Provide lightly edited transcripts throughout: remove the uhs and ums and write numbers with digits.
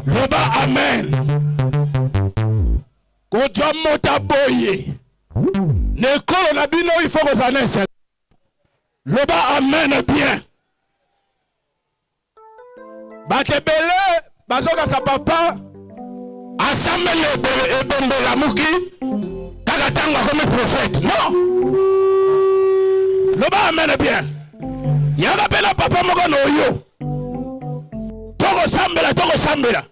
Loba amen. Kodja mota boye. Nekolo na bino il faut que ça. Loba amen bien. Bakebele bazoka sa papa assemble ebembe la muki kaka tanga comme prophète. Non. Loba amen bien. Yaka pela papa moko no yo. Toko sambela.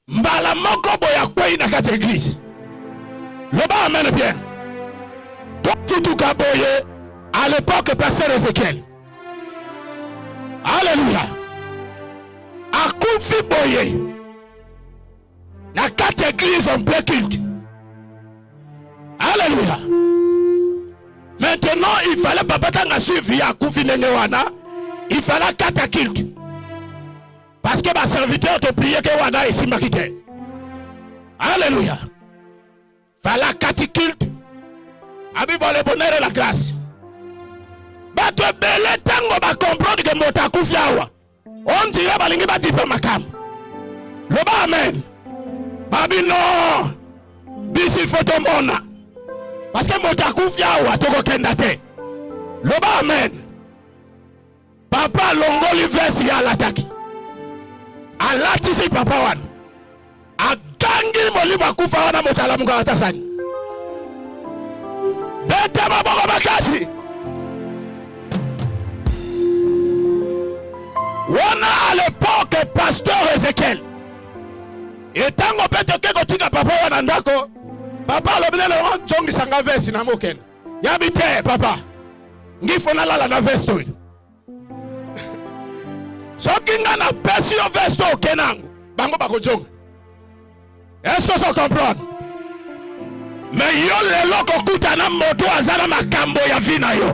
Mbala moko boya kwei na kati église. Loba amen bien. Tout kaboye à l'époque pasteur Ézéchiel. Alléluia. Akufi boye. Na kati église en plein culte. Alléluia. Maintenant, il fallait papa tanga suivi akufi nengewana. Il fallait kata culte. Parce que ma serviteur te priait que wana ici makite. Alléluia. Fallait kati culte. Abi bon le bonheur et la grâce. Bato bele tango ba comprendre que mota kufiawa. On dirait balingi ba dipe makam. Loba amen. Babi non. Bisi photo mona. Parce que mota kufiawa toko kendate. Loba amen. Papa longoli versi ya lataki. Alati si papa wan. Agangi molima kufa wana mota la munga watasani. Bete maboko makasi. Wana à l'époque pasteur Ézéchiel. Et tango bete keko tika papa wana ndako. Papa lobile le jongi sanga vesi na moken. Yabite papa. Ngifo na lala na vesto. Sokinga na pesi o vesto kenangu. Bango bako jonga. Est-ce que ça comprend? Mais yo lelo kokuta na moto azana makambo ya vina yo.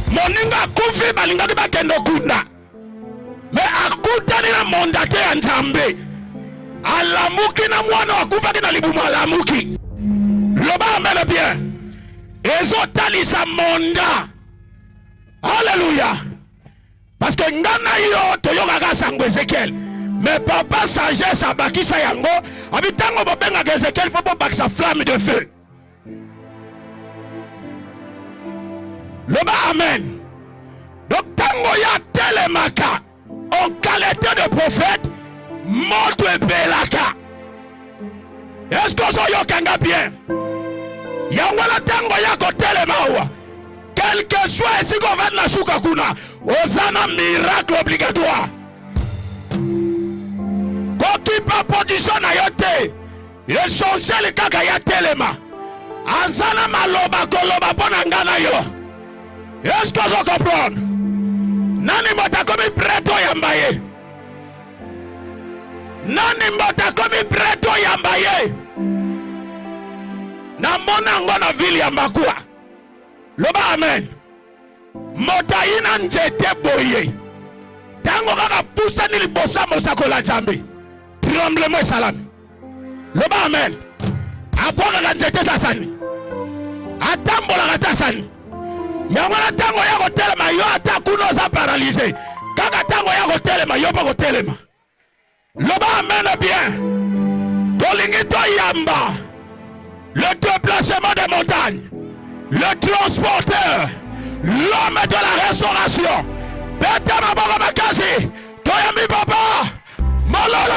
Moninga kufi balinga ki bakendo kunda. Mais akuta ni na mondate ya Nzambe. Alamuki na mwana wakufa kina libumu alamuki. Loba amene bien. Ezo talisa monda. Alléluia. Parce que ngana yo toyoka kasango Ézéchiel. Mais papa sagesse a bakisa yango. Habitango bobenga Ézéchiel faut pas bakisa flamme de feu. Loba amen. Donc tango ya telemaka en qualité de prophète montre belaka. Est-ce que ça yo kanga bien? Yango la tango ya ko telemawa. Quel que soit si qu'on va na shuka kuna, osana miracle obligatoire. Koki pa position na yote. Essentiel kaka ya telema. Azana maloba koloba pona ngana yo. Est-ce que vous comprenez? Nani mota komi preto yambaye. Nani mota komi preto yambaye. Na mona ngona vili yambakua. Loba amen. Mota ina njete boye. Tango kaka pusa nilibosa mosakola Nzambe. Tremblement salami. Loba amen. Akwa kaka njete tasani. Atambola katasani. Yamana tango ya kotelema yo ata kuno za paralysé. Kaka tango ya kotelema yo pa kotelema. Loba amen bien. Tolingi to yamba. Le déplacement des montagnes. Le transporteur. L'homme de la restauration. Bete maboko makasi. Toyami papa. Malala.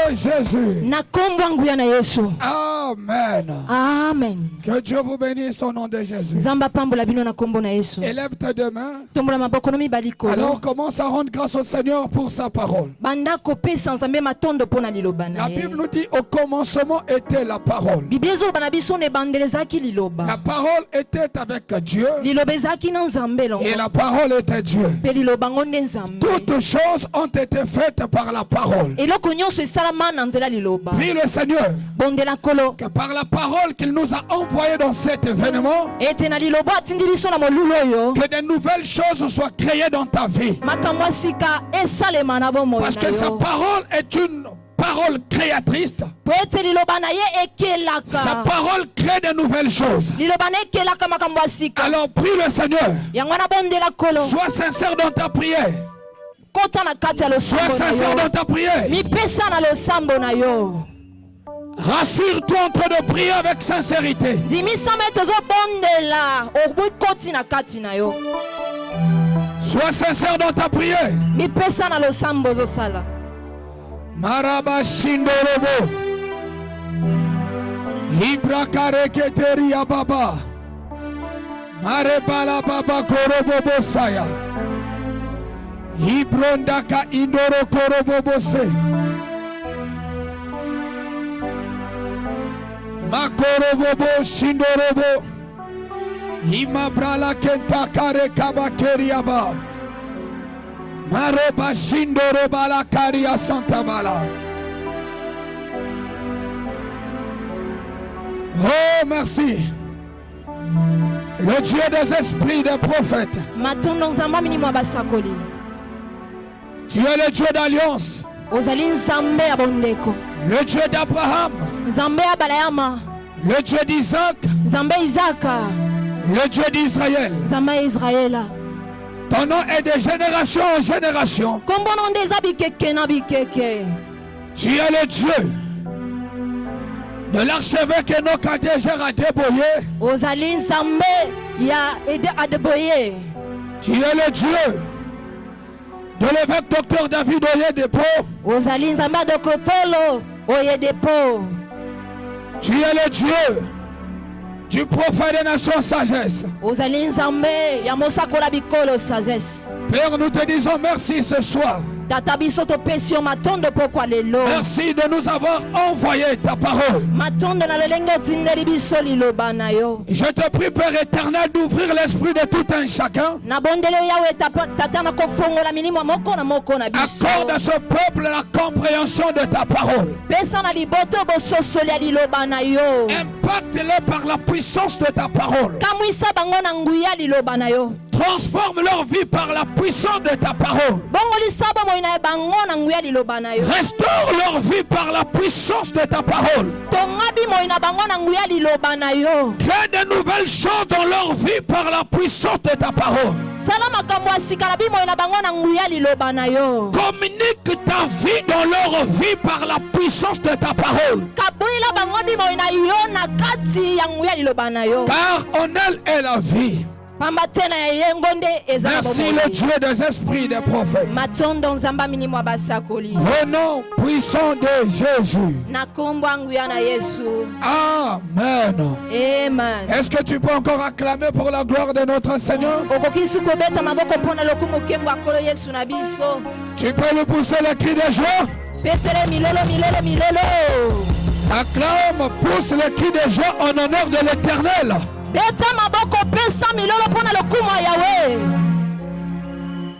de Jésus. Na kombo nguya na Yesu. Amen. Amen. Que Dieu vous bénisse au nom de Jésus. Zamba pambola bino na kombo na Yesu. Élève tes deux mains. Tombola maboko no mibali kolo. Alors commence à rendre grâce au Seigneur pour sa parole. Banda kopesa nzambe matondo pona liloba na La ye. Bible nous dit au commencement était la parole. Biblia ezoba na biso ne bandelezaki liloba. La parole était avec Dieu. Liloba ezalaki na nzambe longo. Et la parole était Dieu. Pe liloba ngo nde nzambe. Toutes choses ont été faites par la parole. Eloko nyonso esalama na nzela liloba. Prie le Seigneur Bondela kolo. que par la parole qu'il nous a envoyée dans cet événement, Ete na liloba atindi biso na molulu oyo. que de nouvelles choses soient créées dans ta vie. Makambo asika esalema na bomoi na yo. Parce que sa parole est une parole créatrice. Po ete liloba na ye ekelaka. Sa parole crée de nouvelles choses. Liloba na ekelaka makambo asika. Alors prie le Seigneur. Yango na bondela kolo. Sois sincère dans ta prière. Kota na kati ya Sois losambo na sincère yo. dans ta prière. Mipesa na losambo na yo. Rassure-toi en train de prier avec sincérité. Dimisa me tozobondela obwi koti na kati na yo. Sois sincère dans ta prière. Mipesa na losambo ozosala. Maraba Shindorobo. Libra Kareketeria Baba. Marebala Baba Korobo Bosaya. Librondaka Indoro Korobo Bose. Makorobo Shindorobo. Imabrala Kenta Kare Kabakeriaba. Maroba Shindoroba la Karia Santa Bala. Oh, merci. Le Dieu des esprits des prophètes. Matondo nzamba minimo abasakoli. Tu es le Dieu d'alliance. Ozali nzambe ya bondeko. Le Dieu d'Abraham. Nzambe ya balayama. Le Dieu d'Isaac. Nzambe Isaka. Le Dieu d'Israël. Nzambe ya Israela. Ton nom est de génération en génération. Kombo na nde eza bikeke na bikeke. Tu es le Dieu de l'archevêque Enoch Adéger Adeboye. Ozali nzambe ya Adeboye. Tu es le Dieu de l'évêque docteur David Oyedepo. Ozali nzambe ya Dokotolo Oyedepo. Tu es le Dieu du prophète des nations sagesse. Ozali nzambe ya mosakola bikolo sagesse. Père, nous te disons merci ce soir. Tata biso topesi yo matondo pokwa lelo. Merci de nous avoir envoyé ta parole. Matondo na lelenge otindeli biso liloba na yo. Je te prie, Père éternel, d'ouvrir l'esprit de tout un chacun. Na bondele yawe tata na kofongola minimo moko na biso. Accorde à ce peuple la compréhension de ta parole. Pesa na liboto bososoli ya liloba na yo. Impacte-les par la puissance de ta parole. Kamwisa bango na nguya liloba na yo. Transforme leur vie par la puissance de ta parole. Bongolisa bango na bango na nguya liloba na yo. Restaure leur vie par la puissance de ta parole. Tongabi moi na bango na nguya liloba na yo. Crée de nouvelles choses dans leur vie par la puissance de ta parole. Salama kamwa sikala bi moi na bango na nguya liloba na yo. Communique ta vie dans leur vie par la puissance de ta parole. Kabuila bango bi moi na yo na kati ya nguya liloba na yo. Car en elle est la vie. Merci le Dieu des esprits des prophètes. Au nom puissant de Jésus. Amen. Est-ce que tu peux encore acclamer pour la gloire de notre Seigneur? Tu peux lui pousser le cri de joie? Acclame, pousse le cri de joie en honneur de l'Éternel.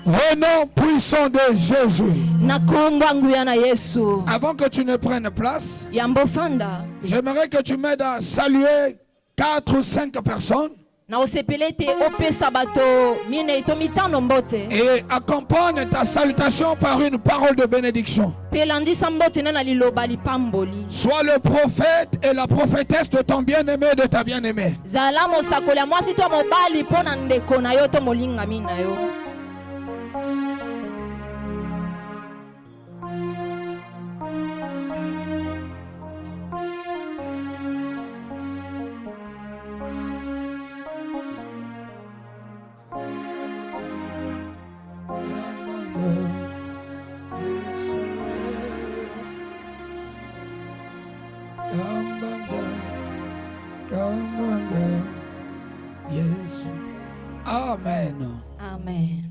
Au nom puissant de Jésus. Avant que tu ne prennes place, j'aimerais que tu m'aides à saluer 4 ou 5 personnes. Et accompagne ta salutation par une parole de bénédiction. Sois le prophète et la prophétesse de ton bien-aimé et de ta bien-aimée. Amen. Amen.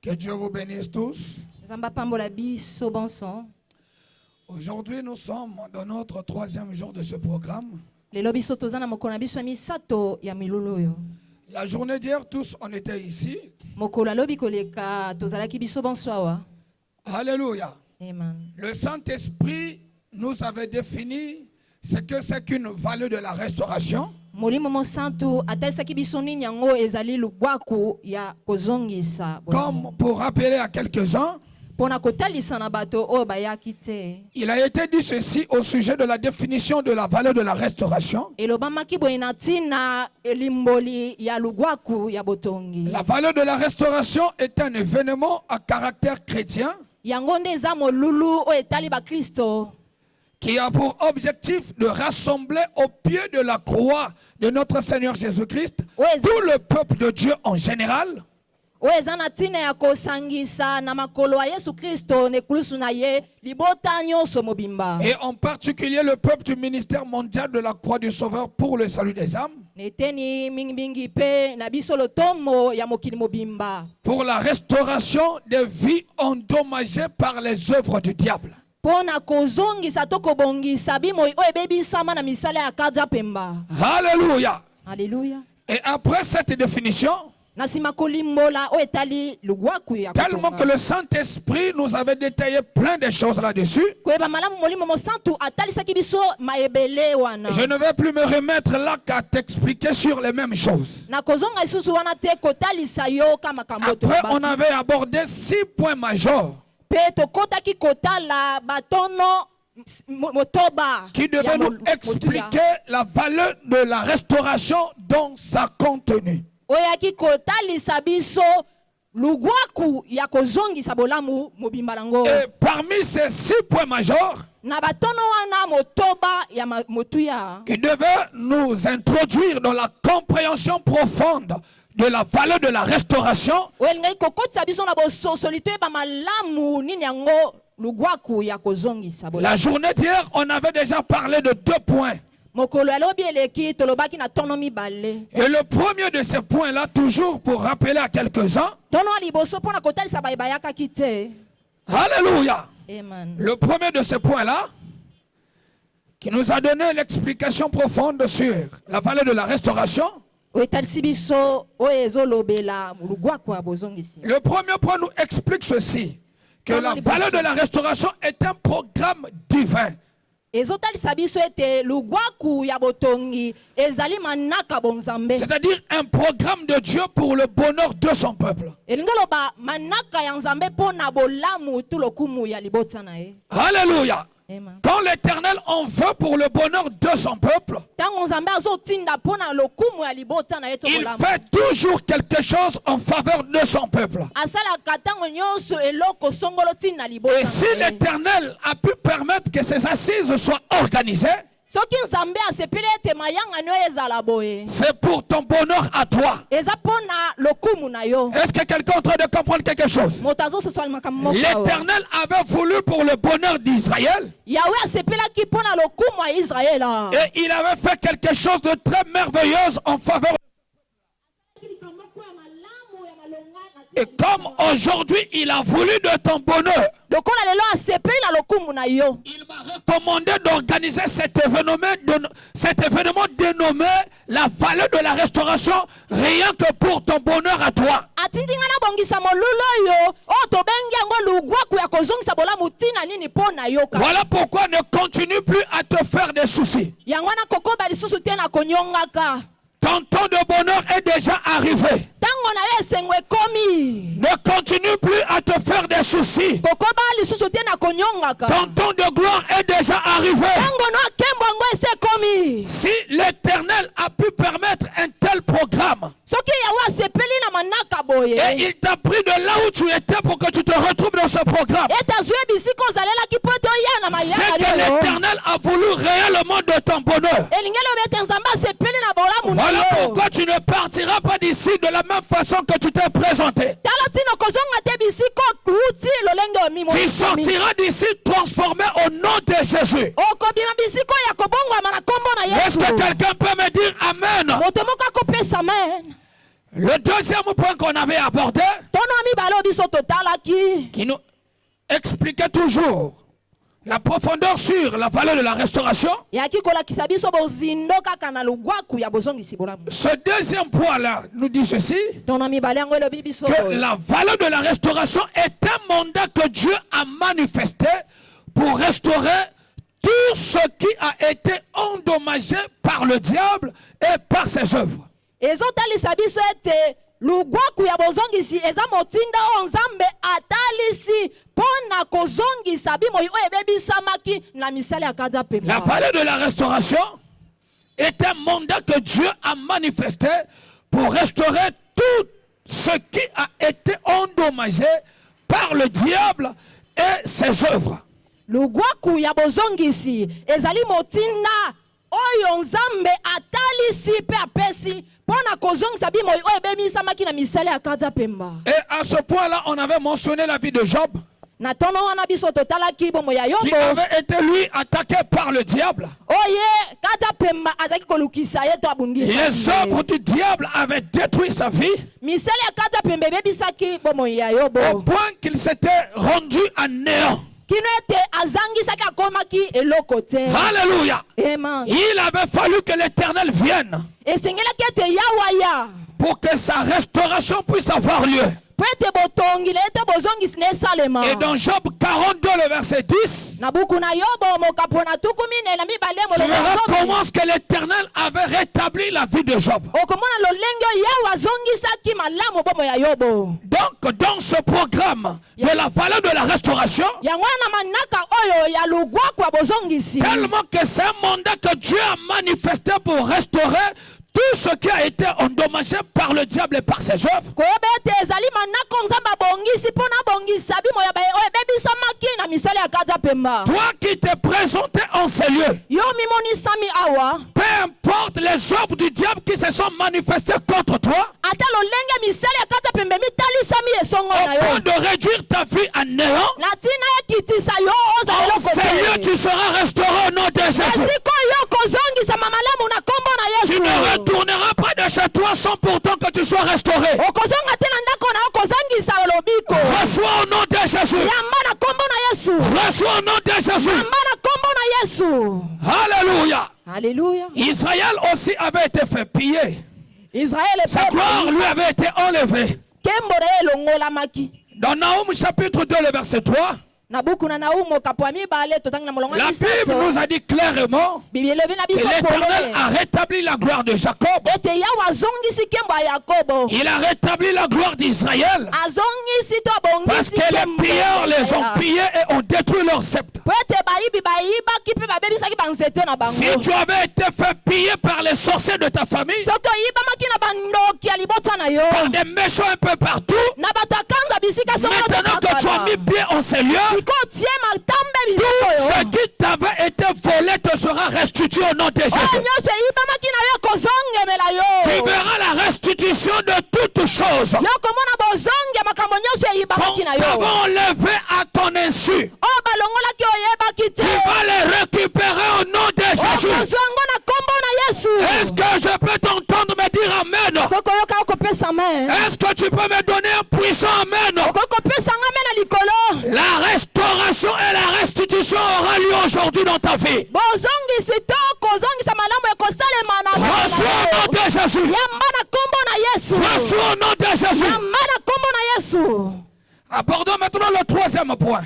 Que Dieu vous bénisse tous. Aujourd'hui, nous sommes dans notre 3e jour de ce programme. La journée d'hier, tous on était ici. Alléluia. Le Saint-Esprit nous avait défini ce que c'est qu'une valeur de la restauration. Comme pour rappeler à quelques-uns, il a été dit ceci au sujet de la définition de la valeur de la restauration. La valeur de la restauration est un événement à caractère chrétien qui a pour objectif de rassembler au pied de la croix de notre Seigneur Jésus-Christ tout le peuple de Dieu en général. Et en particulier le peuple du ministère mondial de la croix du Sauveur pour le salut des âmes. Pour la restauration des vies endommagées par les œuvres du diable. Alléluia. Alléluia. Et après cette définition, tellement que le Saint-Esprit nous avait détaillé plein de choses là-dessus, je ne vais plus me remettre là qu'à t'expliquer sur les mêmes choses. Après, on avait abordé 6 points majeurs qui devaient nous expliquer la valeur de la restauration dans sa contenu. Et parmi ces 6 points majeurs qui devaient nous introduire dans la compréhension profonde de la valeur de la restauration, la journée d'hier, on avait déjà parlé de 2 points. Et le premier de ces points-là, toujours pour rappeler à quelques-uns, alléluia, le premier de ces points-là, qui nous a donné l'explication profonde sur la valeur de la restauration, le premier point nous explique ceci, que la valeur de la restauration est un programme divin. C'est-à-dire un programme de Dieu pour le bonheur de son peuple. Alléluia. Quand l'Éternel en veut pour le bonheur de son peuple, il fait toujours quelque chose en faveur de son peuple. Et si l'Éternel a pu permettre que ces assises soient organisées, c'est pour ton bonheur à toi. Est-ce que quelqu'un est en train de comprendre quelque chose? L'Éternel avait voulu pour le bonheur d'Israël. Et il avait fait quelque chose de très merveilleux en faveur. Et comme aujourd'hui il a voulu de ton bonheur, il m'a recommandé d'organiser cet événement dénommé la valeur de la restauration, rien que pour ton bonheur à toi. Voilà pourquoi ne continue plus à te faire des soucis. Ton temps de bonheur est déjà arrivé. Ne continue plus à te faire des soucis. Ton temps de gloire est déjà arrivé. Si l'Éternel a pu permettre un tel programme, et il t'a pris de là où tu étais pour que tu te retrouves dans ce programme, c'est que l'Éternel a voulu réellement de ton bonheur. Voilà pourquoi tu ne partiras pas d'ici de la même façon que tu t'es présenté. Tu sortiras d'ici transformé au nom de Jésus. Est-ce que quelqu'un peut me dire Amen? Le deuxième point qu'on avait abordé, qui nous expliquait toujours la profondeur sur la valeur de la restauration. Ce deuxième point-là nous dit ceci, que la valeur de la restauration est un mandat que Dieu a manifesté pour restaurer tout ce qui a été endommagé par le diable et par ses œuvres. Lugwaku ya bozongisi eza motinda onzambe atalisi pona kozongisa bimo yo ebebisamaki na misala akaza pema. La valeur de la restauration est un mandat que Dieu a manifesté pour restaurer tout ce qui a été endommagé par le diable et ses œuvres. Lugwaku ya bozongisi ezali motinda oyo nzambe atalisi pe apesi. Et à ce point-là, on avait mentionné la vie de Job, qui avait été lui attaqué par le diable. Les œuvres du diable avaient détruit sa vie, au point qu'il s'était rendu à néant. Alléluia. Il avait fallu que l'Éternel vienne pour que sa restauration puisse avoir lieu. Et dans Job 42, le verset 10, tu verras comment est-ce que l'Éternel avait rétabli la vie de Job. Donc, dans ce programme de la valeur de la restauration, tellement que c'est un mandat que Dieu a manifesté pour restaurer tout ce qui a été endommagé par le diable et par ses œuvres. Toi qui t'es présenté en ces lieux, peu importe les œuvres du diable qui se sont manifestées contre toi, au point de réduire ta vie à néant, en ces lieux tu seras restauré au nom de Jésus. Tu ne retourneras pas de chez toi sans pourtant que tu sois restauré. Reçois au nom de Jésus. Reçois au nom de Jésus. Alléluia. Alléluia. Israël aussi avait été fait piller. Sa gloire lui avait été enlevée. Dans Naoum chapitre 2, le verset 3, la Bible nous a dit clairement que l'Éternel a rétabli la gloire de Jacob. Il a rétabli la gloire d'Israël. Parce que les pilleurs les ont pillés et ont détruit leur sceptre. Si tu avais été fait piller par les sorciers de ta famille, par des méchants un peu partout, maintenant que tu as mis pied en ces lieux, tout ce qui t'avait été volé te sera restitué au nom de Jésus. Tu verras la restitution de toutes choses qu'on t'avait enlevé à ton insu. Tu vas les récupérer au nom de Jésus. Est-ce que je peux t'entendre me dire amen? Est-ce que tu peux me donner un puissant amen? La restauration et la restitution aura lieu aujourd'hui dans ta vie. Reçois au nom de Jésus. Reçois au nom de Jésus. Abordons maintenant le troisième point.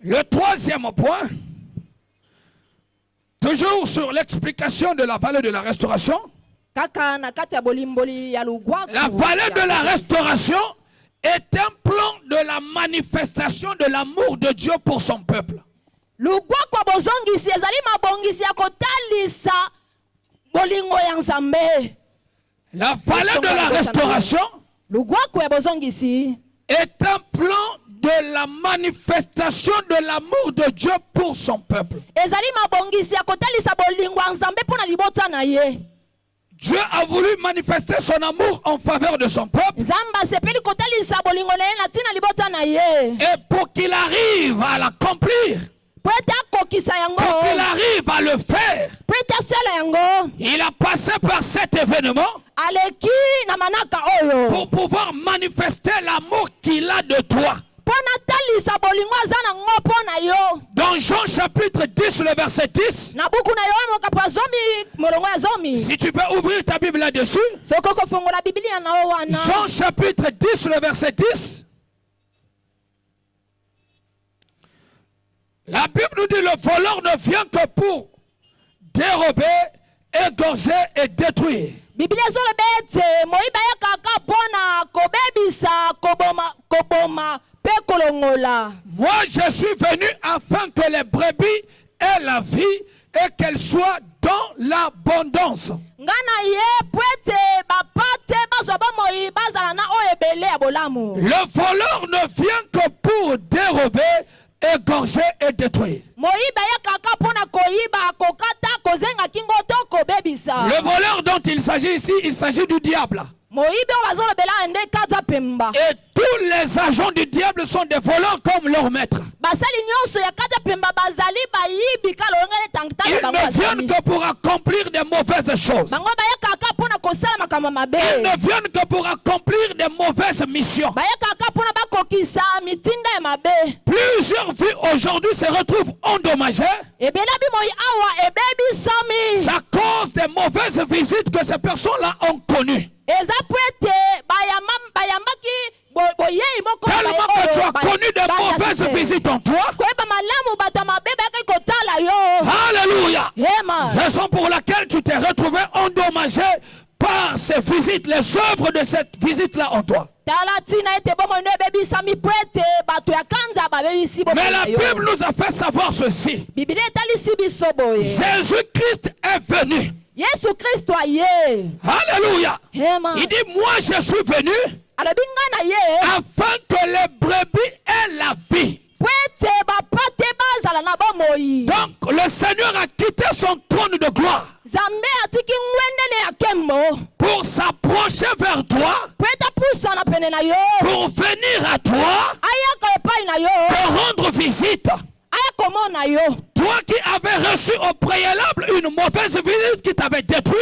Le troisième point, toujours sur l'explication de la valeur de la restauration. La valeur de la restauration est un plan de la manifestation de l'amour de Dieu pour son peuple. La valeur de la restauration est un plan de la manifestation de l'amour de Dieu pour son peuple. Dieu a voulu manifester son amour en faveur de son peuple. Et pour qu'il arrive à l'accomplir, Pour qu'il arrive à le faire, il a passé par cet événement pour pouvoir manifester l'amour qu'il a de toi. Dans Jean chapitre 10, le verset 10, si tu peux ouvrir ta Bible là-dessus, Jean chapitre 10, le verset 10, la Bible nous dit le voleur ne vient que pour dérober, égorger et détruire. Moi, je suis venu afin que les brebis aient la vie et qu'elles soient dans l'abondance. Le voleur ne vient que pour dérober, égorger et détruire. Le voleur dont il s'agit ici, il s'agit du diable. Et tous les agents du diable sont des voleurs comme leur maître. Ils ne viennent que pour accomplir des mauvaises choses. Ils ne viennent que pour accomplir des mauvaises missions. Plusieurs vies aujourd'hui se retrouvent endommagées à cause des mauvaises visites que ces personnes-là ont connues. Tellement que tu as connu de mauvaises visites en toi. Alléluia. Raison pour laquelle tu t'es retrouvé endommagé par ces visites, les œuvres de cette visite-là en toi. Mais la Bible nous a fait savoir ceci. Jésus-Christ est venu. Alléluia. Il dit, moi je suis venu afin que les brebis aient la vie. Donc le Seigneur a quitté son trône de gloire pour s'approcher vers toi, pour venir à toi, te rendre visite. Toi qui avais reçu au préalable une mauvaise visite qui t'avait détruit,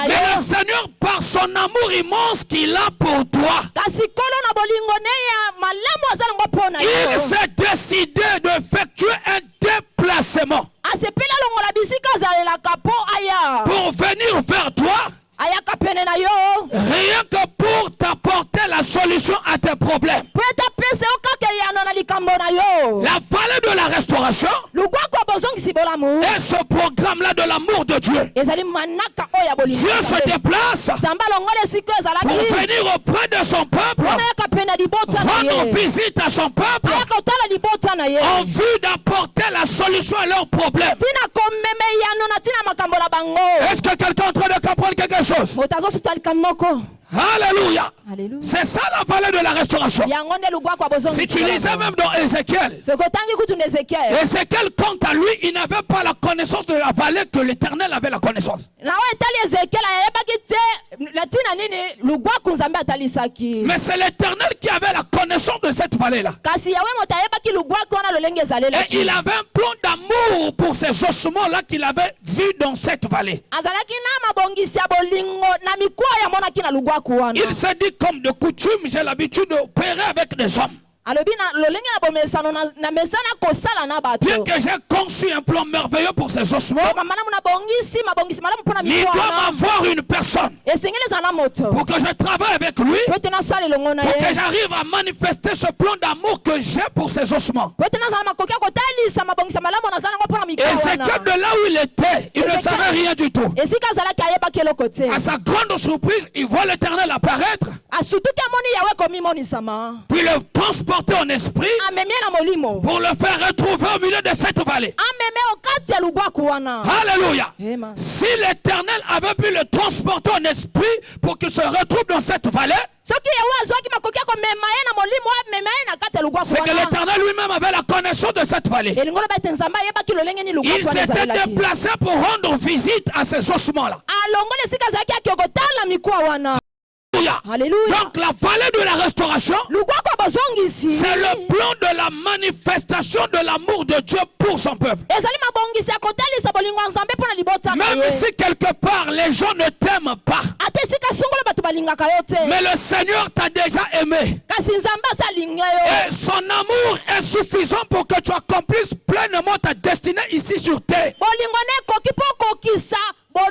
mais le Seigneur, par son amour immense qu'il a pour toi, il s'est décidé d'effectuer un déplacement pour venir vers toi, rien que pour t'apporter la solution à tes problèmes. La vallée de la restauration est ce programme-là de l'amour de Dieu. Dieu se déplace pour venir auprès de son peuple, rendre visite à son peuple en vue d'apporter la solution à leurs problèmes. Est-ce que quelqu'un est en train de comprendre quelque chose? Alléluia. C'est ça la vallée de la restauration. Si tu lisais même dans Ézéchiel, Ézéchiel quant à lui, il n'avait pas la connaissance de la vallée que l'Éternel avait la connaissance. Mais c'est l'Éternel qui avait la connaissance de cette vallée-là. Et il avait un plan d'amour pour ces ossements-là qu'il avait vus dans cette vallée. Il s'est dit, comme de coutume, j'ai l'habitude d'opérer avec des hommes. Bien que j'ai conçu un plan merveilleux pour ces ossements, il doit m'avoir une personne pour que je travaille avec lui, pour que j'arrive à manifester ce plan d'amour que j'ai pour ces ossements. Et c'est que de là où il était, il ne savait rien du tout. À sa grande surprise, il voit l'Éternel apparaître, puis le transporter en esprit pour le faire retrouver au milieu de cette vallée. Alléluia. Si l'Éternel avait pu le transporter en esprit pour qu'il se retrouve dans cette vallée, c'est que l'Éternel lui-même avait la connaissance de cette vallée. Il s'était déplacé pour rendre visite à ces ossements-là. Alléluia. Donc la vallée de la restauration, c'est le plan de la manifestation de l'amour de Dieu pour son peuple. Même si quelque part les gens ne t'aiment pas, mais le Seigneur t'a déjà aimé. Et son amour est suffisant pour que tu accomplisses pleinement ta destinée ici sur terre. Que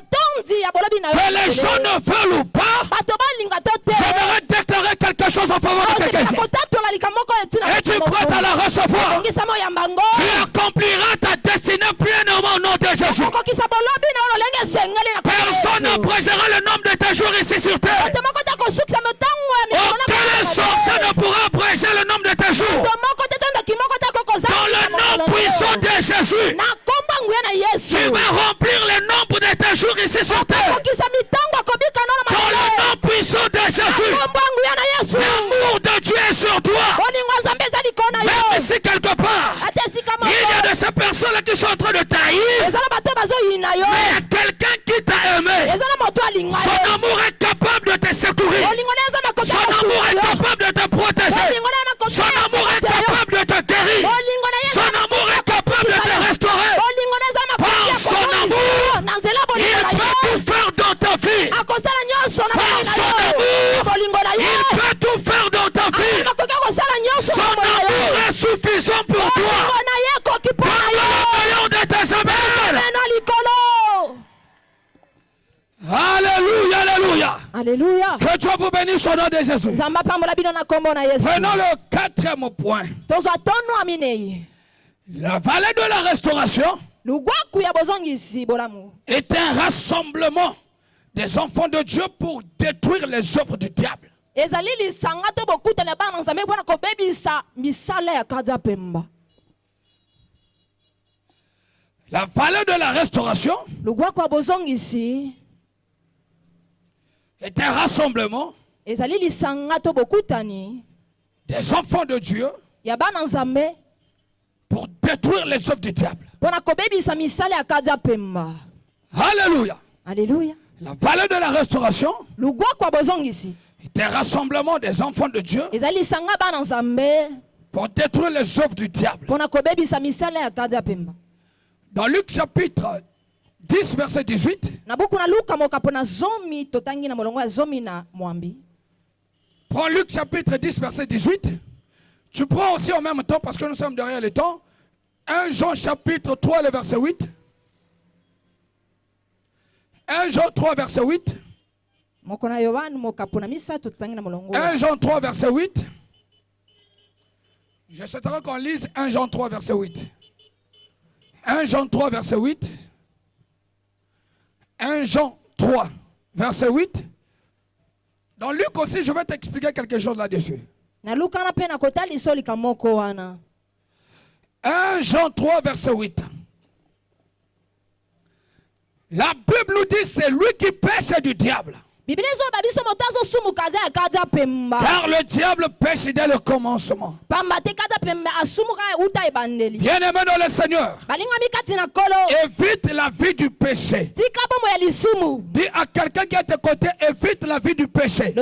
les gens ne veulent ou pas, j'aimerais déclarer quelque chose en faveur de quelqu'un. Es-tu prête à la recevoir? Tu accompliras ta destinée pleinement au nom de Jésus. Personne n'abrégera le nombre de tes jours ici sur terre. Aucun sorcier ne pourra abréger le nombre de tes jours. Dans le nom puissant de Jésus, tu vas remplir le nombre de tes jours ici sur terre. Dans le nom puissant de Jésus, l'amour de Dieu est sur toi. Même si quelque part, il y a de ces personnes qui sont en train de tailler, mais il y a quelqu'un qui t'a aimé. Son amour est capable de te secourir. Son amour est capable de te protéger. Son amour est capable de te guérir. Son amour est capable de te restaurer. Par son amour, il peut tout faire dans ta vie. Par son amour, il peut tout faire dans ta vie. Son amour est suffisant pour toi. Par le rayon de tes amens. Alléluia, alléluia. Alléluia. Que Dieu vous bénisse au nom de Jésus. Prenons le quatrième point. La vallée de la restauration est un rassemblement des enfants de Dieu pour détruire les œuvres du diable. La vallée de la restauration est un rassemblement des enfants de Dieu pour détruire les œuvres du diable. Alléluia. Alléluia. La vallée de la restauration est un rassemblement des enfants de Dieu pour détruire les œuvres du diable. Dans Luc chapitre 10 verset 18, prends Luc chapitre 10 verset 18. Tu prends aussi en même temps parce que nous sommes derrière le temps. 1 Jean chapitre 3 le verset 8. 1 Jean 3 verset 8. 1 Jean 3 verset 8. Je souhaiterais qu'on lise 1 Jean 3 verset 8. 1 Jean 3 verset 8. 1 Jean 3 verset 8. Dans Luc aussi, je vais t'expliquer quelque chose là-dessus. 1 Jean 3 verset 8. La Bible nous dit c'est lui qui pêche du diable. Car le diable pêche dès le commencement. Bien-aimé dans le Seigneur, évite la vie du péché. Dis à quelqu'un qui est à tes côtés, évite la vie du péché.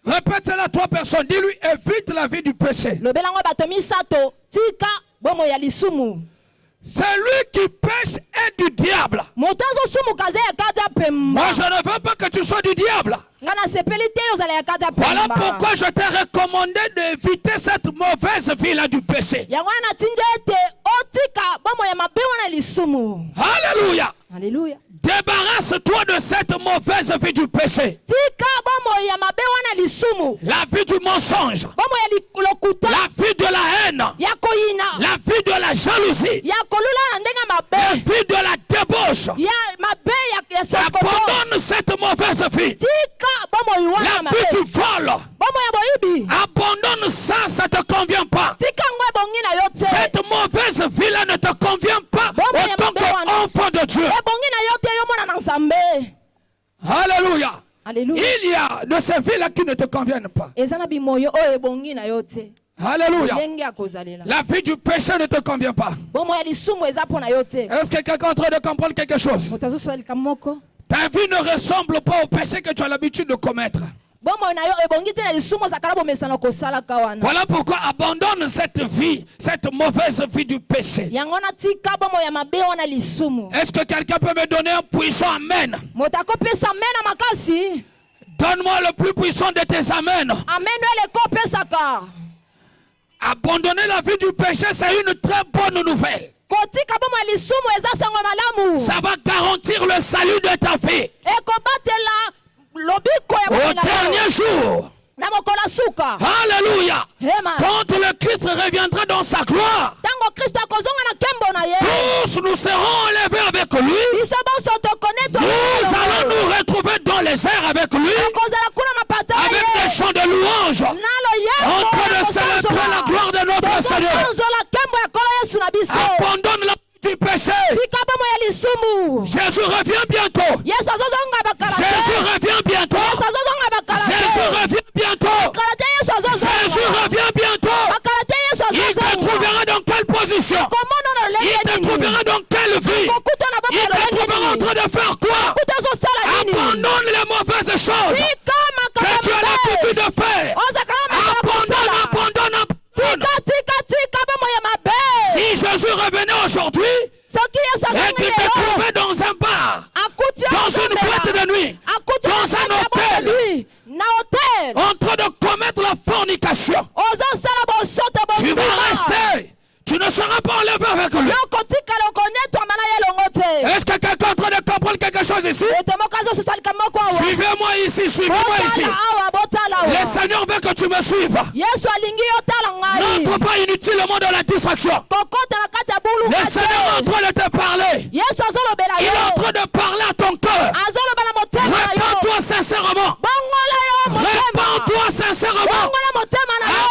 Répète-la à 3 personnes. Dis-lui, évite la vie du péché. C'est lui qui pêche et du diable. Moi, je ne veux pas que tu sois du diable. Voilà pourquoi je t'ai recommandé d'éviter cette mauvaise vie-là du péché. Alléluia. Alléluia. Débarrasse-toi de cette mauvaise vie du péché. La vie du mensonge. La vie de la haine. La vie de la jalousie. La vie de la débauche. Abandonne cette mauvaise vie. La vie du vol. Abandonne ça, ça ne te convient pas. Cette mauvaise vie-là ne te convient pas en tant qu'enfant de Dieu. Alléluia. Alléluia. Il y a de ces vies-là qui ne te conviennent pas. Alléluia. La vie du péché ne te convient pas. Est-ce que quelqu'un est en train de comprendre quelque chose? Ta vie ne ressemble pas au péché que tu as l'habitude de commettre. Voilà pourquoi abandonne cette vie, cette mauvaise vie du péché. Est-ce que quelqu'un peut me donner un puissant amen? Donne-moi le plus puissant de tes amens. Abandonner la vie du péché, c'est une très bonne nouvelle. Ça va garantir le salut de ta vie. Au dernier jour. Alléluia. Quand le Christ reviendra dans sa gloire, tous nous serons enlevés avec lui. Nous allons nous retrouver dans les airs avec lui, avec des chants de louange, en train de célébrer la gloire de notre Seigneur. Abandonne la du péché. Jésus revient bientôt. Jésus revient bientôt. Jésus revient bientôt. Jésus revient bientôt. Il te trouvera dans quelle position? Il te trouvera dans quelle vie? Il te trouvera en train de faire quoi? Abandonne les mauvaises choses que tu as l'habitude de faire. Abandonne. Si Jésus revenait aujourd'hui et qu'il te trouvait dans un bar, dans une boîte de nuit, dans un hôtel, en train de commettre la fornication, tu vas rester. Tu ne seras pas enlevé avec lui. Est-ce que quelqu'un est en train de comprendre quelque chose ici? Suivez-moi ici, suivez-moi ici. Le Seigneur veut que tu me suives. N'entre pas inutilement dans la distraction. Le Seigneur est en train de te parler. Il est en train de parler à ton cœur. Répands-toi sincèrement. Répands-toi sincèrement.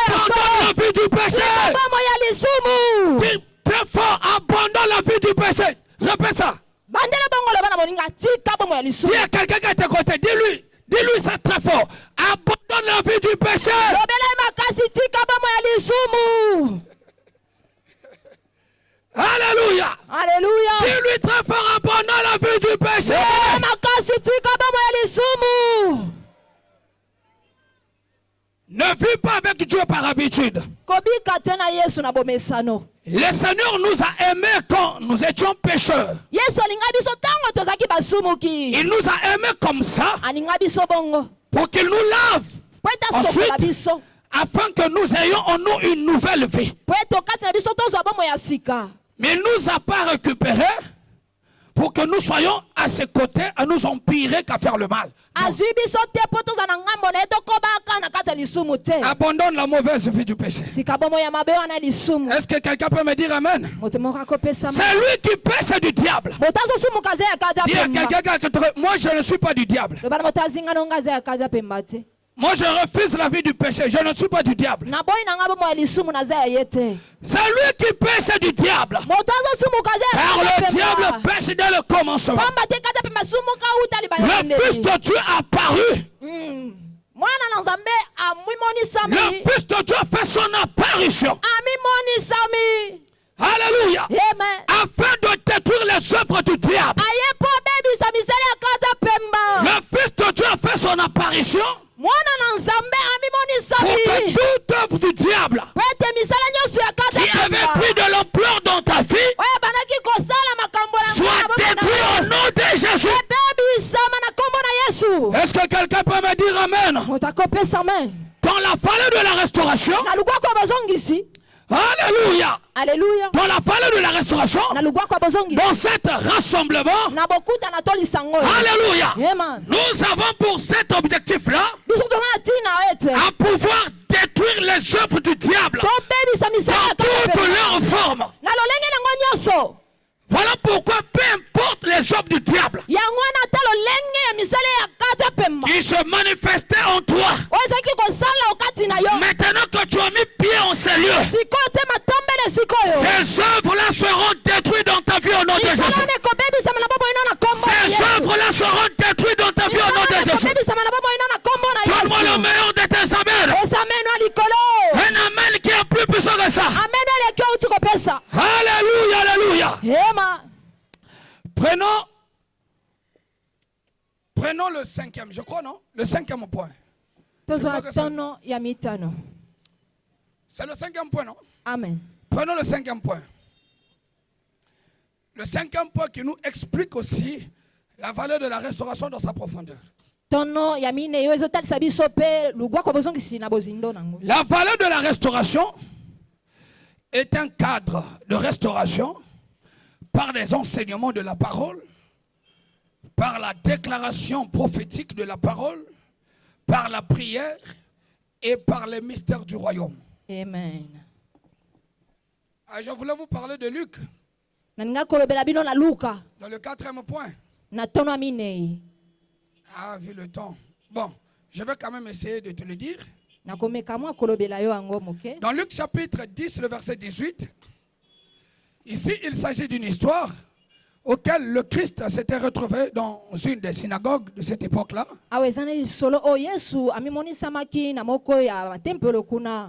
Abandonne la vie du péché. Dis très fort, abandonne la vie du péché. Répète ça. Dis à quelqu'un qui est à tes côtés, dis-lui ça très fort. Abandonne la vie du péché. Alléluia. Alléluia. Dis-lui très fort, abandonne la vie du péché. Ne vis pas avec Dieu par habitude. Le Seigneur nous a aimés quand nous étions pécheurs. Il nous a aimés comme ça pour qu'il nous lave ensuite, afin que nous ayons en nous une nouvelle vie. Mais il ne nous a pas récupérés pour que nous soyons à ses côtés à nous empirer qu'à faire le mal. Abandonne la mauvaise vie du péché. Est-ce que quelqu'un peut me dire amen? C'est lui qui pêche, c'est du diable. Dis à quelqu'un, moi je ne suis pas du diable. Moi je refuse la vie du péché, je ne suis pas du diable. C'est lui qui pêche du diable. Car le diable pêche dès le commencement. Le Fils de Dieu a apparu. Le Fils de Dieu fait son apparition. Alléluia. Afin de détruire les œuvres du diable. Le Fils de Dieu a fait son apparition pour que toute œuvre du diable qui avait pris de l'ampleur dans ta vie soit détruite au nom de Jésus. Est-ce que quelqu'un peut me dire amen? Dans la vallée de la restauration, alléluia. Alléluia. Dans la vallée de la restauration, dans cet rassemblement, alléluia, nous avons pour cet objectif-là à pouvoir détruire les œuvres du diable dans toutes leurs formes. Voilà pourquoi peu importe les œuvres du diable qui se manifestaient en toi, maintenant que tu as mis pied en ces lieux, ces œuvres-là seront détruites dans ta vie au nom de Jésus. Ces œuvres-là seront détruites dans ta vie au nom de Jésus. Donne-moi le meilleur de tes amens. Un amen qui est plus puissant que ça. Alléluia, alléluia. Prenons Prenons le 5e, je crois, non? Le 5e point. C'est le 5e point, non? Amen. Prenons le 5e point. Le 5e point qui nous explique aussi la valeur de la restauration dans sa profondeur. La valeur de la restauration est un cadre de restauration par les enseignements de la parole, par la déclaration prophétique de la parole, par la prière et par les mystères du royaume. Amen. Je voulais vous parler de Luc. Dans le 4e point. Ah, vu le temps. Bon, je vais quand même essayer de te le dire. Dans Luc chapitre 10, le verset 18, ici il s'agit d'une histoire auquel le Christ s'était retrouvé dans une des synagogues de cette époque-là.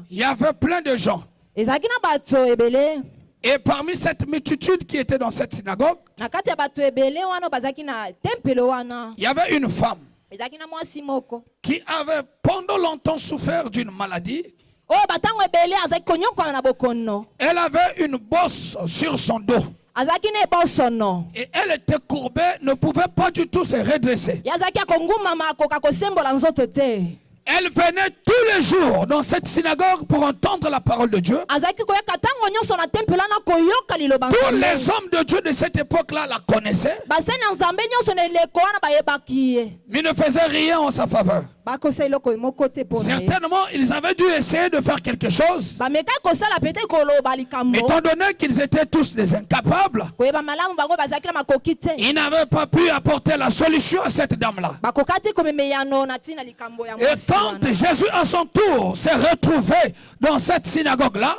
Il y avait plein de gens. Et parmi cette multitude qui était dans cette synagogue, il y avait une femme qui avait pendant longtemps souffert d'une maladie. Elle avait une bosse sur son dos. Et elle était courbée, ne pouvait pas du tout se redresser. Elle venait tous les jours dans cette synagogue pour entendre la parole de Dieu. Tous les hommes de Dieu de cette époque-là la connaissaient. Mais ne faisaient rien en sa faveur. Certainement, ils avaient dû essayer de faire quelque chose. Étant donné qu'ils étaient tous des incapables, ils n'avaient pas pu apporter la solution à cette dame-là. Et quand Jésus à son tour s'est retrouvé dans cette synagogue-là,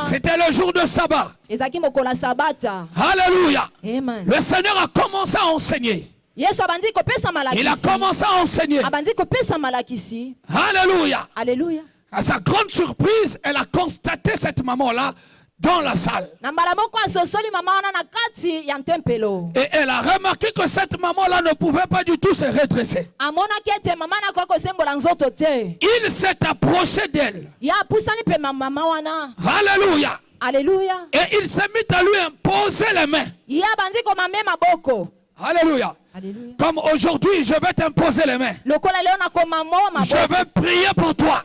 c'était le jour de sabbat. Alléluia. Le Seigneur a commencé à enseigner. Il a commencé à enseigner. Alléluia. Alléluia. À sa grande surprise, elle a constaté cette maman-là dans la salle. Et elle a remarqué que cette maman-là ne pouvait pas du tout se redresser. Il s'est approché d'elle. Alléluia. Alléluia. Et il s'est mis à lui imposer les mains. Alléluia. Alléluia. Comme aujourd'hui, je vais t'imposer les mains. Je vais prier pour toi.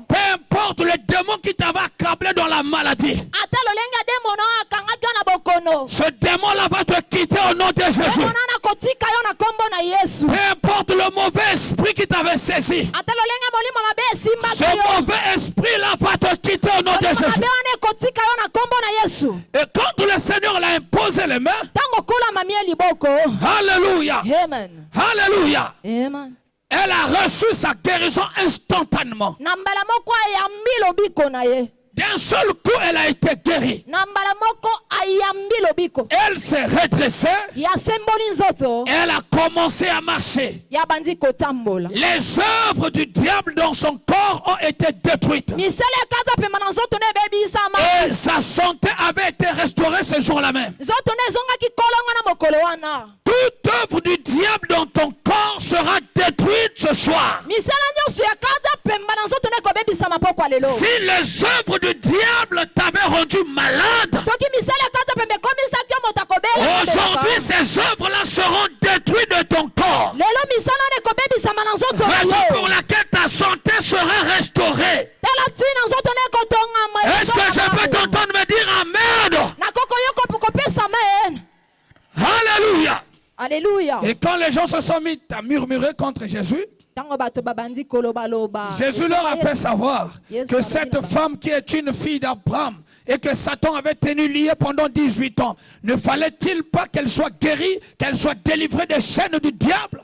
Peu importe le démon qui t'avait accablé dans la maladie. Ce démon-là va te quitter au nom de Jésus. Peu importe le mauvais esprit qui t'avait saisi. Ce mauvais esprit-là va te quitter au nom de Jésus. Et quand le Seigneur l'a imposé les mains, alléluia. Amen. Alléluia. Amen. Elle a reçu sa guérison instantanément. D'un seul coup, elle a été guérie. Elle s'est redressée. Elle a commencé à marcher. Les œuvres du diable dans son corps ont été détruites. Et sa santé avait été restaurée ce jour-là même. Toute œuvre du diable dans ton corps sera détruite ce soir. Si les œuvres du diable t'avaient rendu malade, aujourd'hui ces œuvres-là seront détruites de ton corps. Raison pour laquelle ta santé sera restaurée. Est-ce que je peux t'entendre me dire Amen? Alléluia. Alléluia. Et quand les gens se sont mis à murmurer contre Jésus, Jésus leur a fait savoir que cette femme qui est une fille d'Abraham et que Satan avait tenu liée pendant 18 ans, ne fallait-il pas qu'elle soit guérie, qu'elle soit délivrée des chaînes du diable?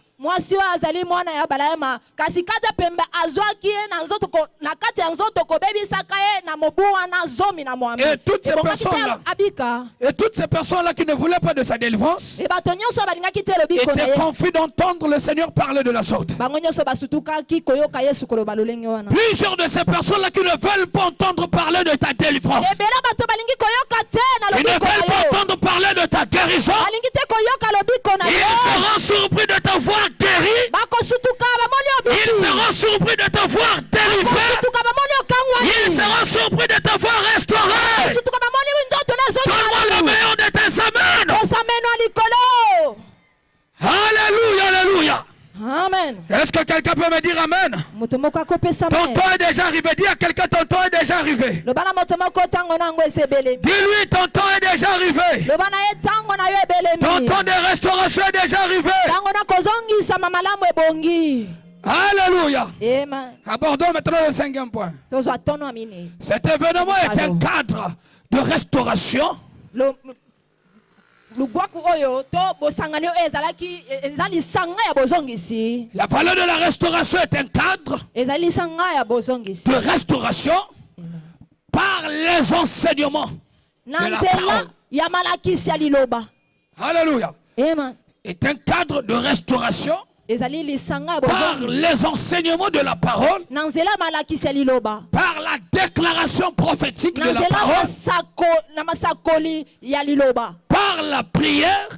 Et toutes ces personnes-là qui ne voulaient pas de sa délivrance étaient confus d'entendre le Seigneur parler de la sorte. Plusieurs de ces personnes-là qui ne veulent pas entendre parler de ta délivrance, qui ne veulent pas entendre parler de ta guérison, dire amen. Ton temps est déjà arrivé. Dis à quelqu'un, ton temps est déjà arrivé. Dis-lui, ton temps est déjà arrivé. Ton temps de restauration est déjà arrivé. Alléluia. Abordons maintenant le 5e point. Cet événement est un cadre de restauration. La valeur de la restauration est un cadre de restauration par les enseignements de la parole. Alléluia. Est un cadre de restauration par les enseignements de la parole, par la déclaration prophétique de la parole, par la prière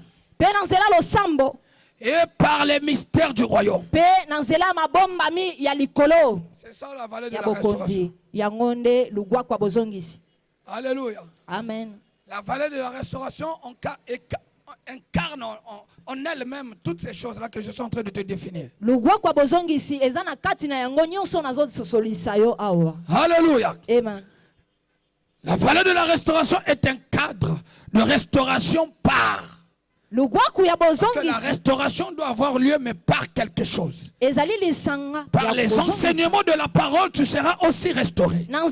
et par les mystères du royaume. C'est ça la valeur de la restauration. Alléluia. Amen. La valeur de la restauration incarne en elle-même toutes ces choses-là que je suis en train de te définir. Alléluia. Amen. La valeur de la restauration est un cadre de restauration par. Parce que la restauration doit avoir lieu, mais par quelque chose. Par les enseignements de la parole, tu seras aussi restauré. Par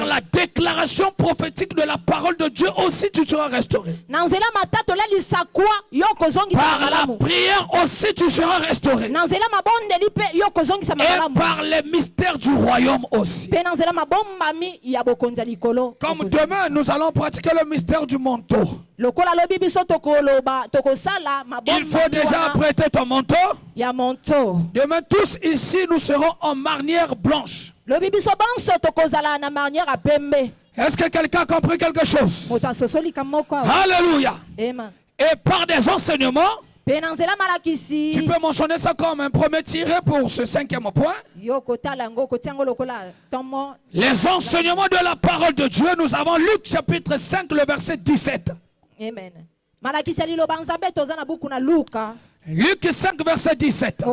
la déclaration prophétique de la parole de Dieu aussi, tu seras restauré. Par la prière aussi, tu seras restauré. Et par les mystères du royaume aussi. Comme demain, nous allons pratiquer le mystère du manteau. Il faut déjà apprêter ton manteau. Demain, tous ici, nous serons en marnière blanche. Est-ce que quelqu'un a compris quelque chose? Alléluia. Et par des enseignements, tu peux mentionner ça comme un premier tiré pour ce 5e point. Les enseignements de la parole de Dieu, nous avons Luc chapitre 5, le verset 17. Amen. Luc 5 verset 17.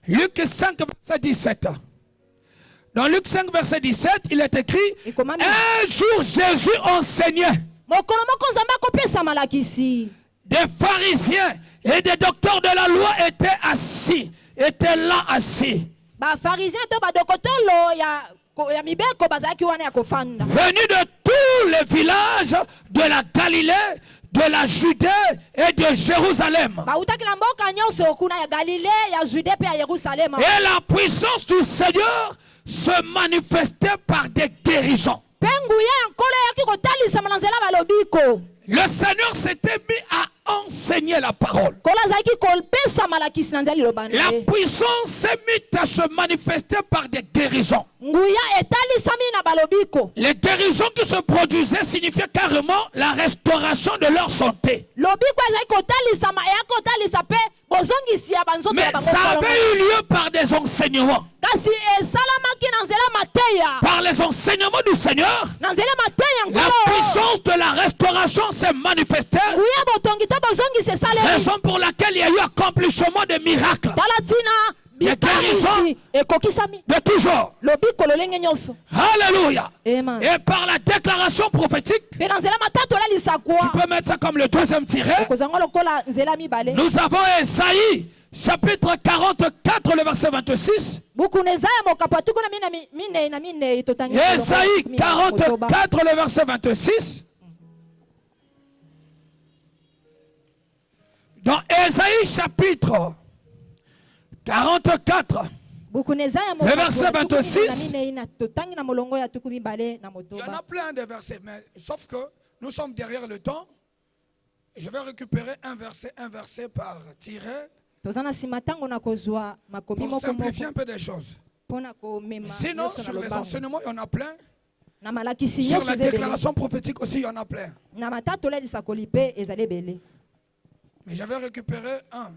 Luc 5 verset 17. Dans Luc 5 verset 17, il est écrit: un jour Jésus enseignait. Des pharisiens et des docteurs de la loi étaient là assis. Venus de tous les villages de la Galilée, de la Judée et de Jérusalem. Et la puissance du Seigneur se manifestait par des guérisons. Le Seigneur s'était mis à enseigner la parole. La puissance s'est mise à se manifester par des guérisons. Les guérisons qui se produisaient signifiaient carrément la restauration de leur santé. Mais ça avait eu lieu par des enseignements. Par les enseignements du Seigneur, la puissance de la restauration s'est manifestée. Raison pour laquelle il y a eu accomplissement de miracles, des guérisons de toujours. Alléluia. Et par la déclaration prophétique, tu peux mettre ça comme le 2e tiré. Nous avons Esaïe chapitre 44, le verset 26. Esaïe 44, le verset 26. Dans Esaïe chapitre 44, le verset 26, il y en a plein de versets, mais sauf que nous sommes derrière le temps. Je vais récupérer un verset par tiré pour simplifier un peu des choses. Sinon, sur les enseignements, il y en a plein. Sur la déclaration prophétique aussi, il y en a plein. Mais je vais récupérer un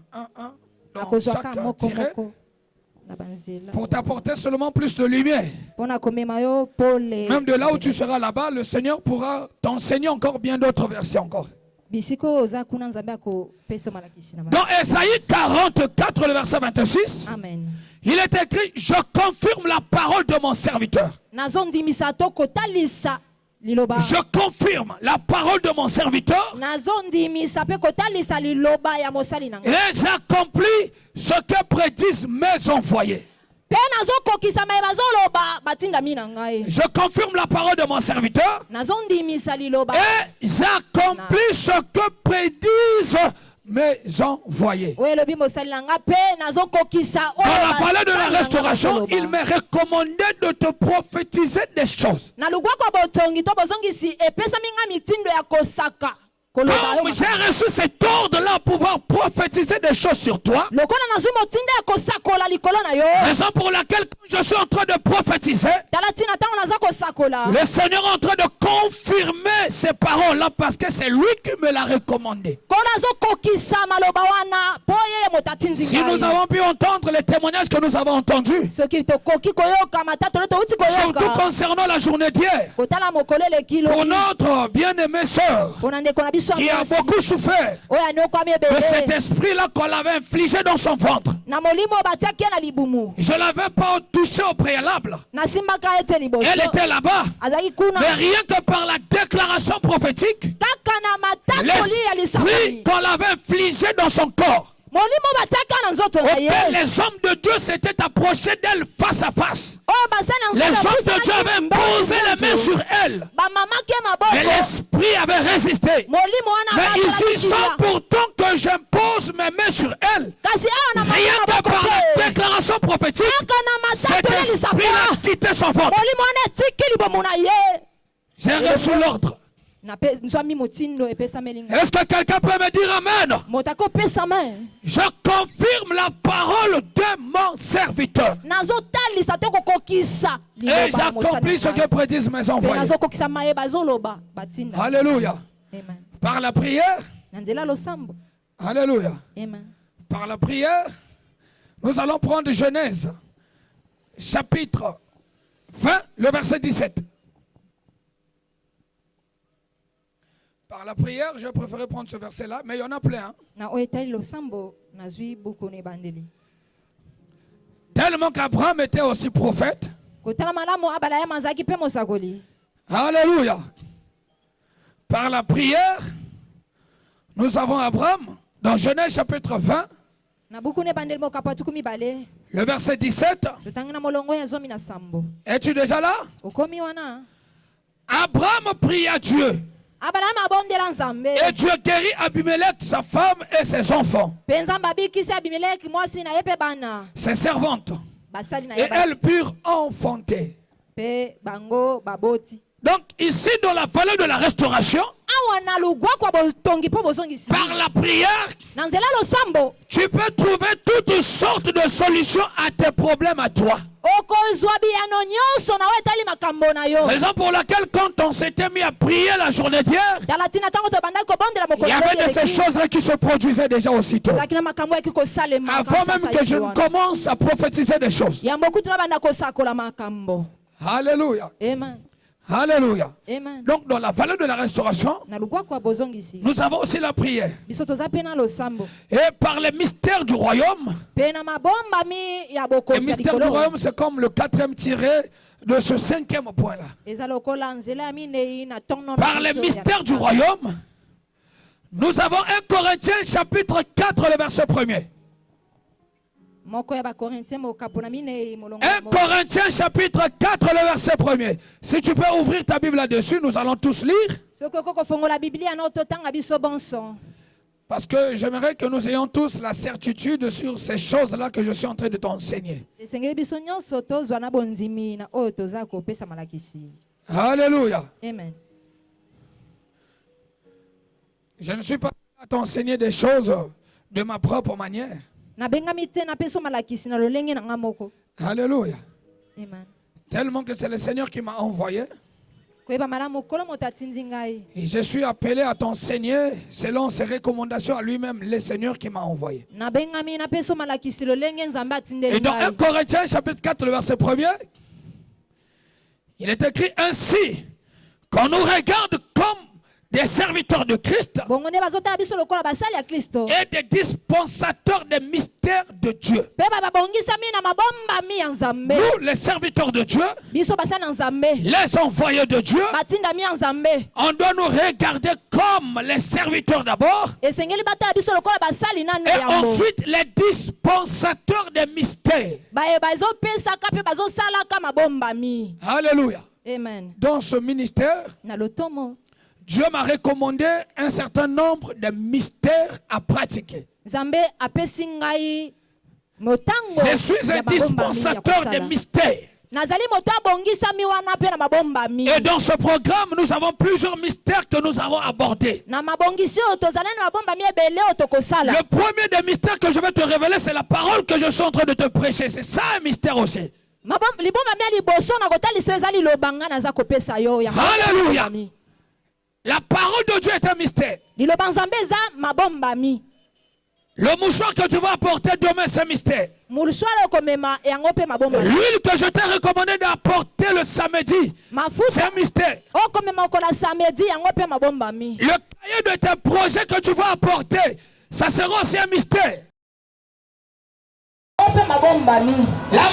dans chaque tiré pour t'apporter seulement plus de lumière. Même de là où tu seras là-bas, le Seigneur pourra t'enseigner encore bien d'autres versets encore. Dans Ésaïe 44, le verset 26, Amen. il est écrit, je confirme la parole de mon serviteur. Je confirme la parole de mon serviteur. Et j'accomplis ce que prédisent mes envoyés. Je confirme la parole de mon serviteur. Et j'accomplis ce que prédisent mes envoyés. Dans la vallée de la restauration, il m'est recommandé de te prophétiser des choses. Comme j'ai reçu cet ordre-là pour pouvoir prophétiser des choses sur toi, raison pour laquelle quand je suis en train de prophétiser, le Seigneur est en train de confirmer ces paroles-là parce que c'est lui qui me l'a recommandé. Si nous avons pu entendre les témoignages que nous avons entendus, surtout concernant la journée d'hier, pour notre bien-aimée sœur, qui a beaucoup souffert de cet esprit-là qu'on l'avait infligé dans son ventre. Je ne l'avais pas touché au préalable. Elle était là-bas. Mais rien que par la déclaration prophétique, l'esprit qu'on l'avait infligé dans son corps, les hommes de Dieu s'étaient approchés d'elle face à face. Les hommes de Dieu avaient posé les mains sur elle. Mais l'esprit avait résisté. Mais ici, sans pourtant que j'impose mes mains sur elle, rien que par la déclaration prophétique, cet esprit-là quittait son ventre. J'ai reçu l'ordre. Est-ce que quelqu'un peut me dire amen? Je confirme la parole de mon serviteur. Et j'accomplis ce que prédisent mes envoyés. Alléluia. Par la prière. Alléluia. Par la prière, nous allons prendre Genèse, chapitre 20, le verset 17. Par la prière, je préférais prendre ce verset-là, mais il y en a plein. Tellement qu'Abraham était aussi prophète. Alléluia. Par la prière, nous avons Abraham, dans Genèse chapitre 20, le verset 17. Es-tu déjà là? Abraham prie à Dieu. Et Dieu guérit Abimelech, sa femme et ses enfants, ses servantes. Et elles purent enfanter. Donc ici dans la vallée de la restauration, par la prière, tu peux trouver toutes sortes de solutions à tes problèmes à toi. Raison pour laquelle quand on s'était mis à prier la journée d'hier, il y avait de ces choses-là qui se produisaient déjà aussitôt. Avant même que je ne commence à prophétiser des choses. Alléluia. Amen. Alléluia. Amen. Donc dans la vallée de la restauration, nous avons aussi la prière. Et par les mystères du royaume, les mystères du royaume, c'est comme le 4e tiré de ce 5e point-là. Par les mystères du royaume, nous avons 1 Corinthiens chapitre 4, le verset 1er. 1 Corinthiens chapitre 4, le verset 1er. Si tu peux ouvrir ta Bible là-dessus, nous allons tous lire. Parce que j'aimerais que nous ayons tous la certitude sur ces choses-là que je suis en train de t'enseigner. Alléluia. Amen. Je ne suis pas à t'enseigner des choses de ma propre manière. Alléluia. Amen. Tellement que c'est le Seigneur qui m'a envoyé. Et je suis appelé à t'enseigner selon ses recommandations à lui-même, le Seigneur qui m'a envoyé. Et dans 1 Corinthiens chapitre 4, le verset 1er, il est écrit ainsi qu'on nous regarde comme des serviteurs de Christ et des dispensateurs des mystères de Dieu. Nous, les serviteurs de Dieu, les envoyés de Dieu, on doit nous regarder comme les serviteurs d'abord et ensuite les dispensateurs des mystères. Alléluia. Amen. Dans ce ministère, Dieu m'a recommandé un certain nombre de mystères à pratiquer. Je suis un dispensateur de mystères. Et dans ce programme, nous avons plusieurs mystères que nous avons abordés. Le premier des mystères que je vais te révéler, c'est la parole que je suis en train de te prêcher. C'est ça un mystère aussi. Alléluia. La parole de Dieu est un mystère. Le mouchoir que tu vas apporter demain, c'est un mystère. L'huile que je t'ai recommandé d'apporter le samedi, c'est un mystère. Le cahier de tes projets que tu vas apporter, ça sera aussi un mystère. La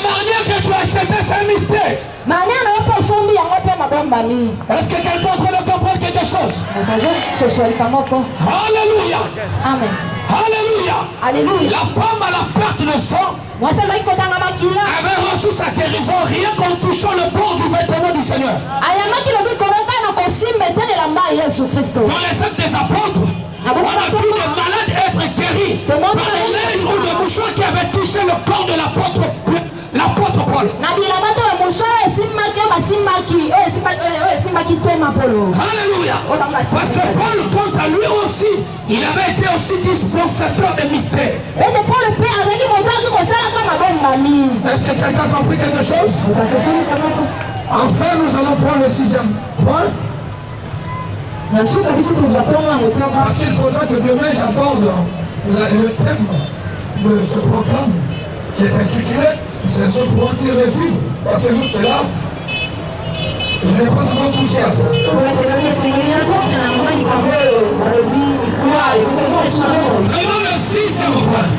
marnière que tu as achetée, c'est un mystère. Est-ce que quelqu'un est en train de comprendre quelque chose? Alléluia. Amen. Alléluia. Alléluia. La femme à la perte de sang avait reçu sa guérison rien qu'en touchant le bord du vêtement du Seigneur. Dans les actes des apôtres, on a vu des malades être guéris par les lèvres ou le mouchoir qui avait touché le corps de l'apôtre Paul. Alléluia. Parce que Paul, quant à lui aussi, il avait été aussi dispensateur des mystères. Est-ce que quelqu'un a compris quelque chose? Enfin, nous allons prendre le 6e point. Parce qu'il faudra que demain j'aborde le thème de ce programme qui est intitulé c'est ce pour en tirer vie. Parce que juste là, je n'ai pas encore touché à ça. Vraiment le 6e point.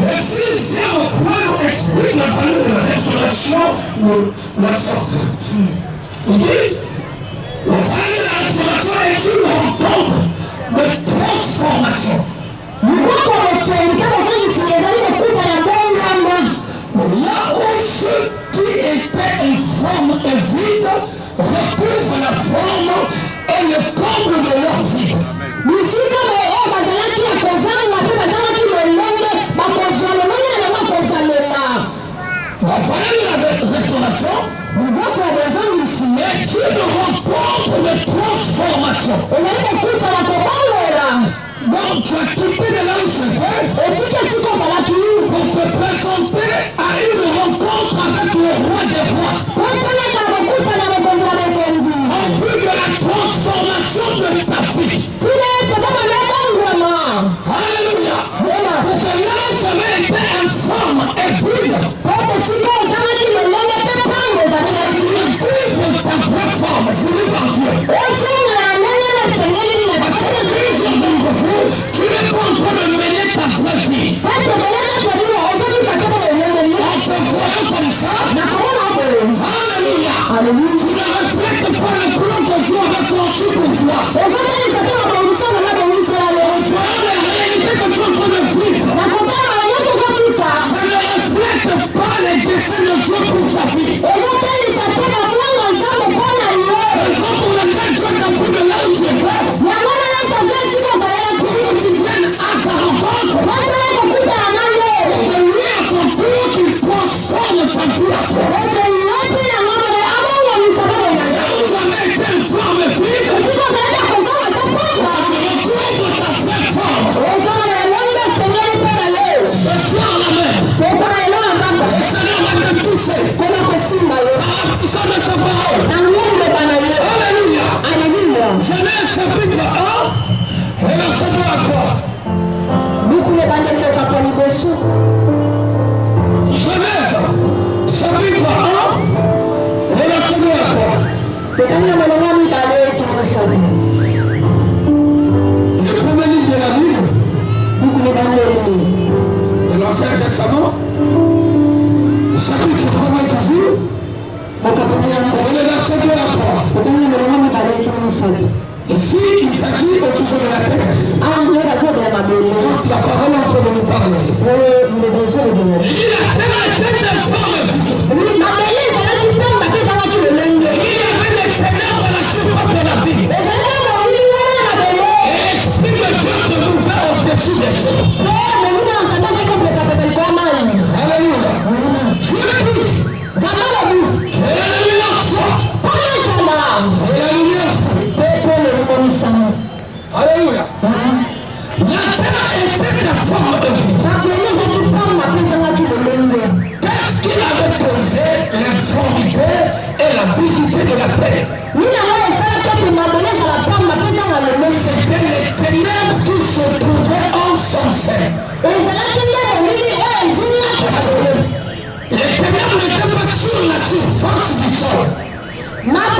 Le 6e point explique la valeur de la restauration de la sorte. Il dit la valeur de la restauration est une rencontre de transformation. Là où ceux qui étaient en forme et vide recouvrent la forme et le comble de leur vie. La valeur de la restauration est une rencontre de transformation. Donc tu as quitté de là où tu étais pour te présenter à une rencontre avec le roi des rois. En vue de la transformation de ta vie. Alléluia. Pour que là où tu avais été informe et vide, tu ta vraie forme, voulue par Dieu. Tu n'es pas en train de mener ta vraie vie. En se voyant comme ça, alléluia, tu ne reflètes pas le plan que Dieu avait conçu pour toi. En voyant la réalité que tu es en train de vivre, ça ne reflète pas les desseins de Dieu pour ta vie. Raison pour laquelle Dieu t'a pris de là où tu étais. Genèse chapitre 1 et verset 2 à 3. Genèse chapitre 1 et verset 2 à 3. Le premier livre de la Bible, de l'Ancien Testament, chapitre 94, on est verset 2 à 3. Ici, il s'agit au sujet de la terre. La parole est en train de nous parler. Il dit la terre était informe. Il y avait des ténèbres à la surface de la vie. Et l'Esprit de Dieu se mouvait au-dessus des choses. Alléluia. Je le dis. Alléluia. Alléluia. La terre était informe de vie. Qu'est-ce qu'il avait causé l'informité et la vitalité de la terre? C'était les ténèbres qui se trouvaient en son sein. Les ténèbres n'étaient pas sur la surface du sol. Les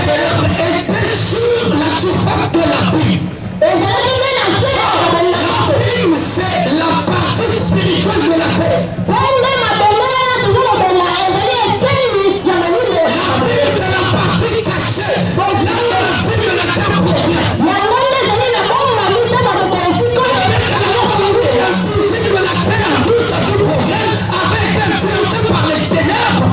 ténèbres étaient sur la surface de la Bible. La Bible, c'est la partie spirituelle de la terre. La Bible, c'est la partie cachée. Là où la vie de la terre provient. La physique de la terre, d'où ça provient, avait été influencée par les ténèbres.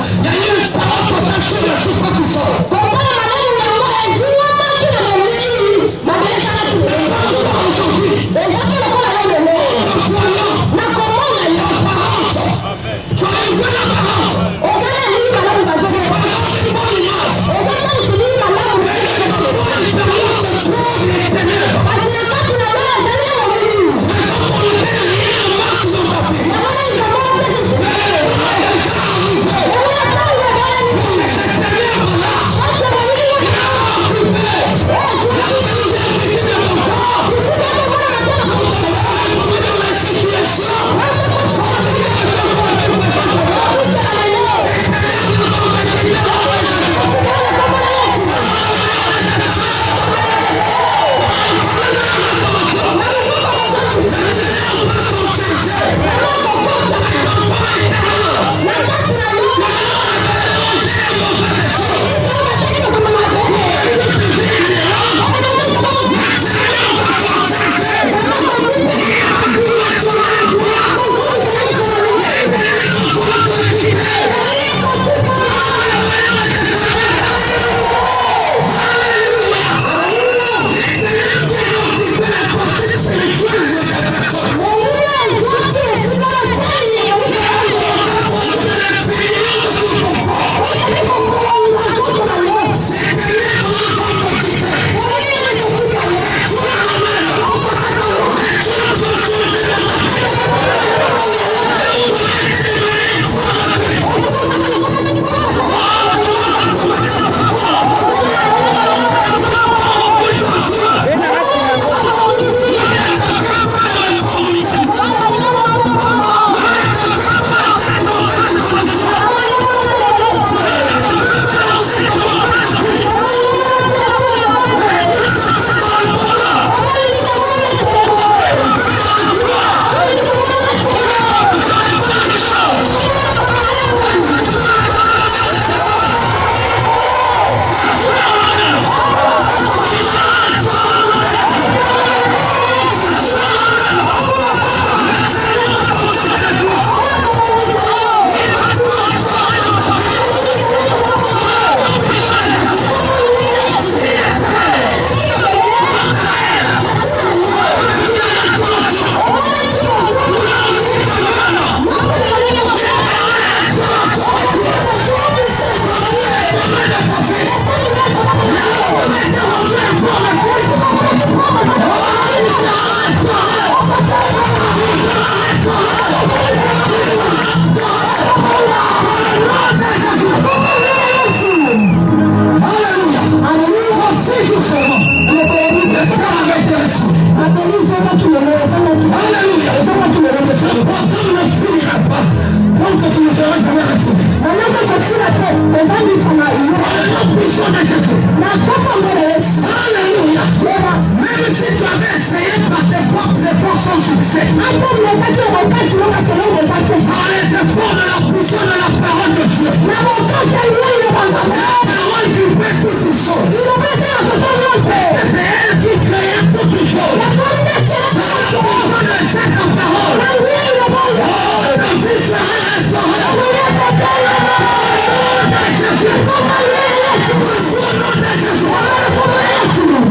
parole qui fait toutes choses. C'est elle qui crée toutes choses. Cette parole.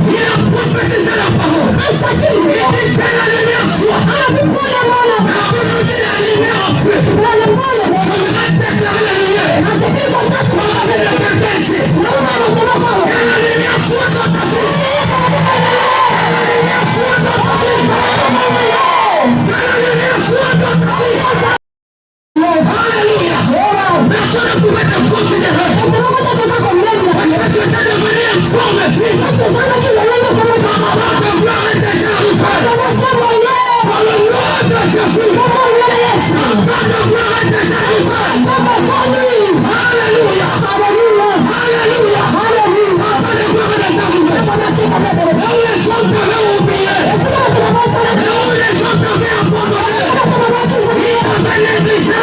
Il a prophétisé la parole. Il dit que la lumière soit. La lumière en feu. Je vais déclarer la lumière. On va venir quelqu'un ici. Que la lumière soit dans ta vie. Que la lumière soit dans ta vie. Que la lumière soit dans ta vie. Alléluia. Personne ne pouvait te considérer. Parce que tu étais devenu un forme fille. Ta gloire est déjà arrivée. Par le nom de Jésus. Ta gloire est déjà arrivée. Alléluia. Alléluia. Ta gloire est déjà arrivée. Là où les gens t'avaient oublié. Là où les gens t'avaient abandonné. Ils t'avaient négligé.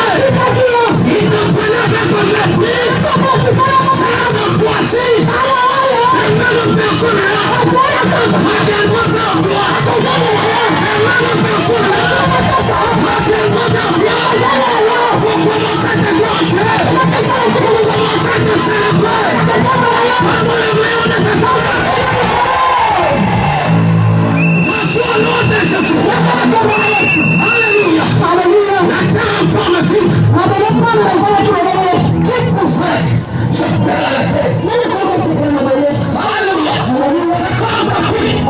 Ils t'appelaient avec un mépris. Cette fois-ci, c'est même personne-là. Regarde-moi vers toi. C'est même personne-là. Regarde-moi vers toi. Pour commencer à te glorifier. Pour commencer à te célébrer. Pendant le rayon de tes soeurs. Reçois le nom de Jésus. Alléluia. La terre en forme vive. Qu'est-ce qu'on fait? Je perds la tête. Alléluia. Comme ta fille.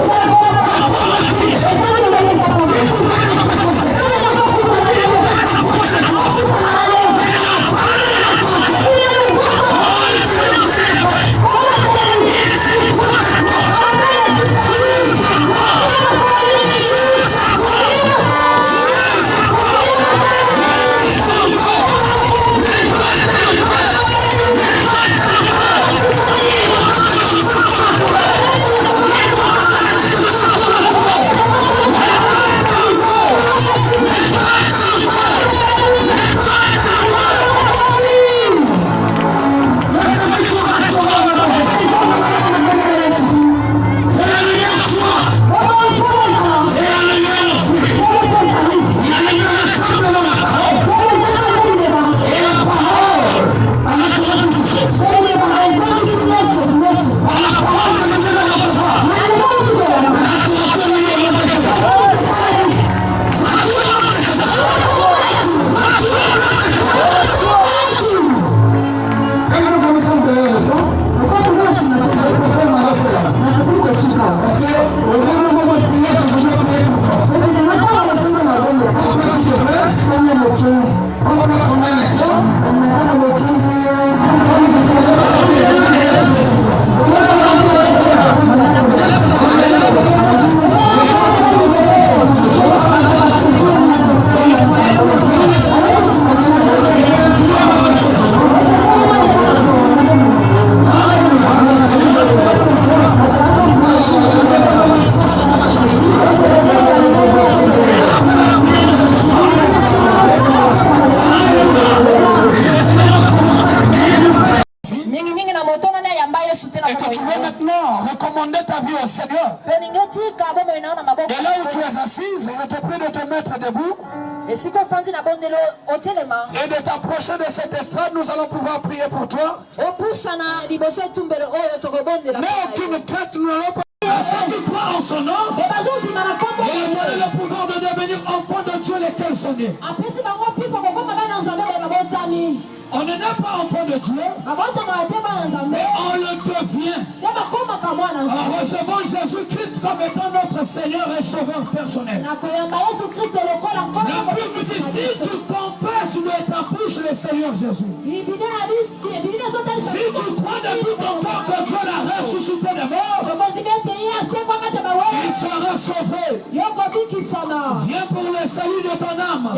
Et que tu veux maintenant recommander ta vie au Seigneur. Et là où tu es assise, je te prie de te mettre debout. Et de t'approcher de cette estrade, nous allons pouvoir prier pour toi. Mais aucune crainte, nous n'allons pas. Ceux qui croient en son nom, et le pouvoir de devenir enfant de Dieu, lesquels sont nés. On n'est pas enfant de Dieu, mais on le devient en recevant Jésus-Christ comme étant notre Seigneur et Sauveur personnel. La Bible dit, si tu confesses de ta bouche le Seigneur Jésus, si tu crois de tout ton cœur que Dieu l'a ressuscité des morts, tu seras sauvé. Viens pour le salut de ton âme.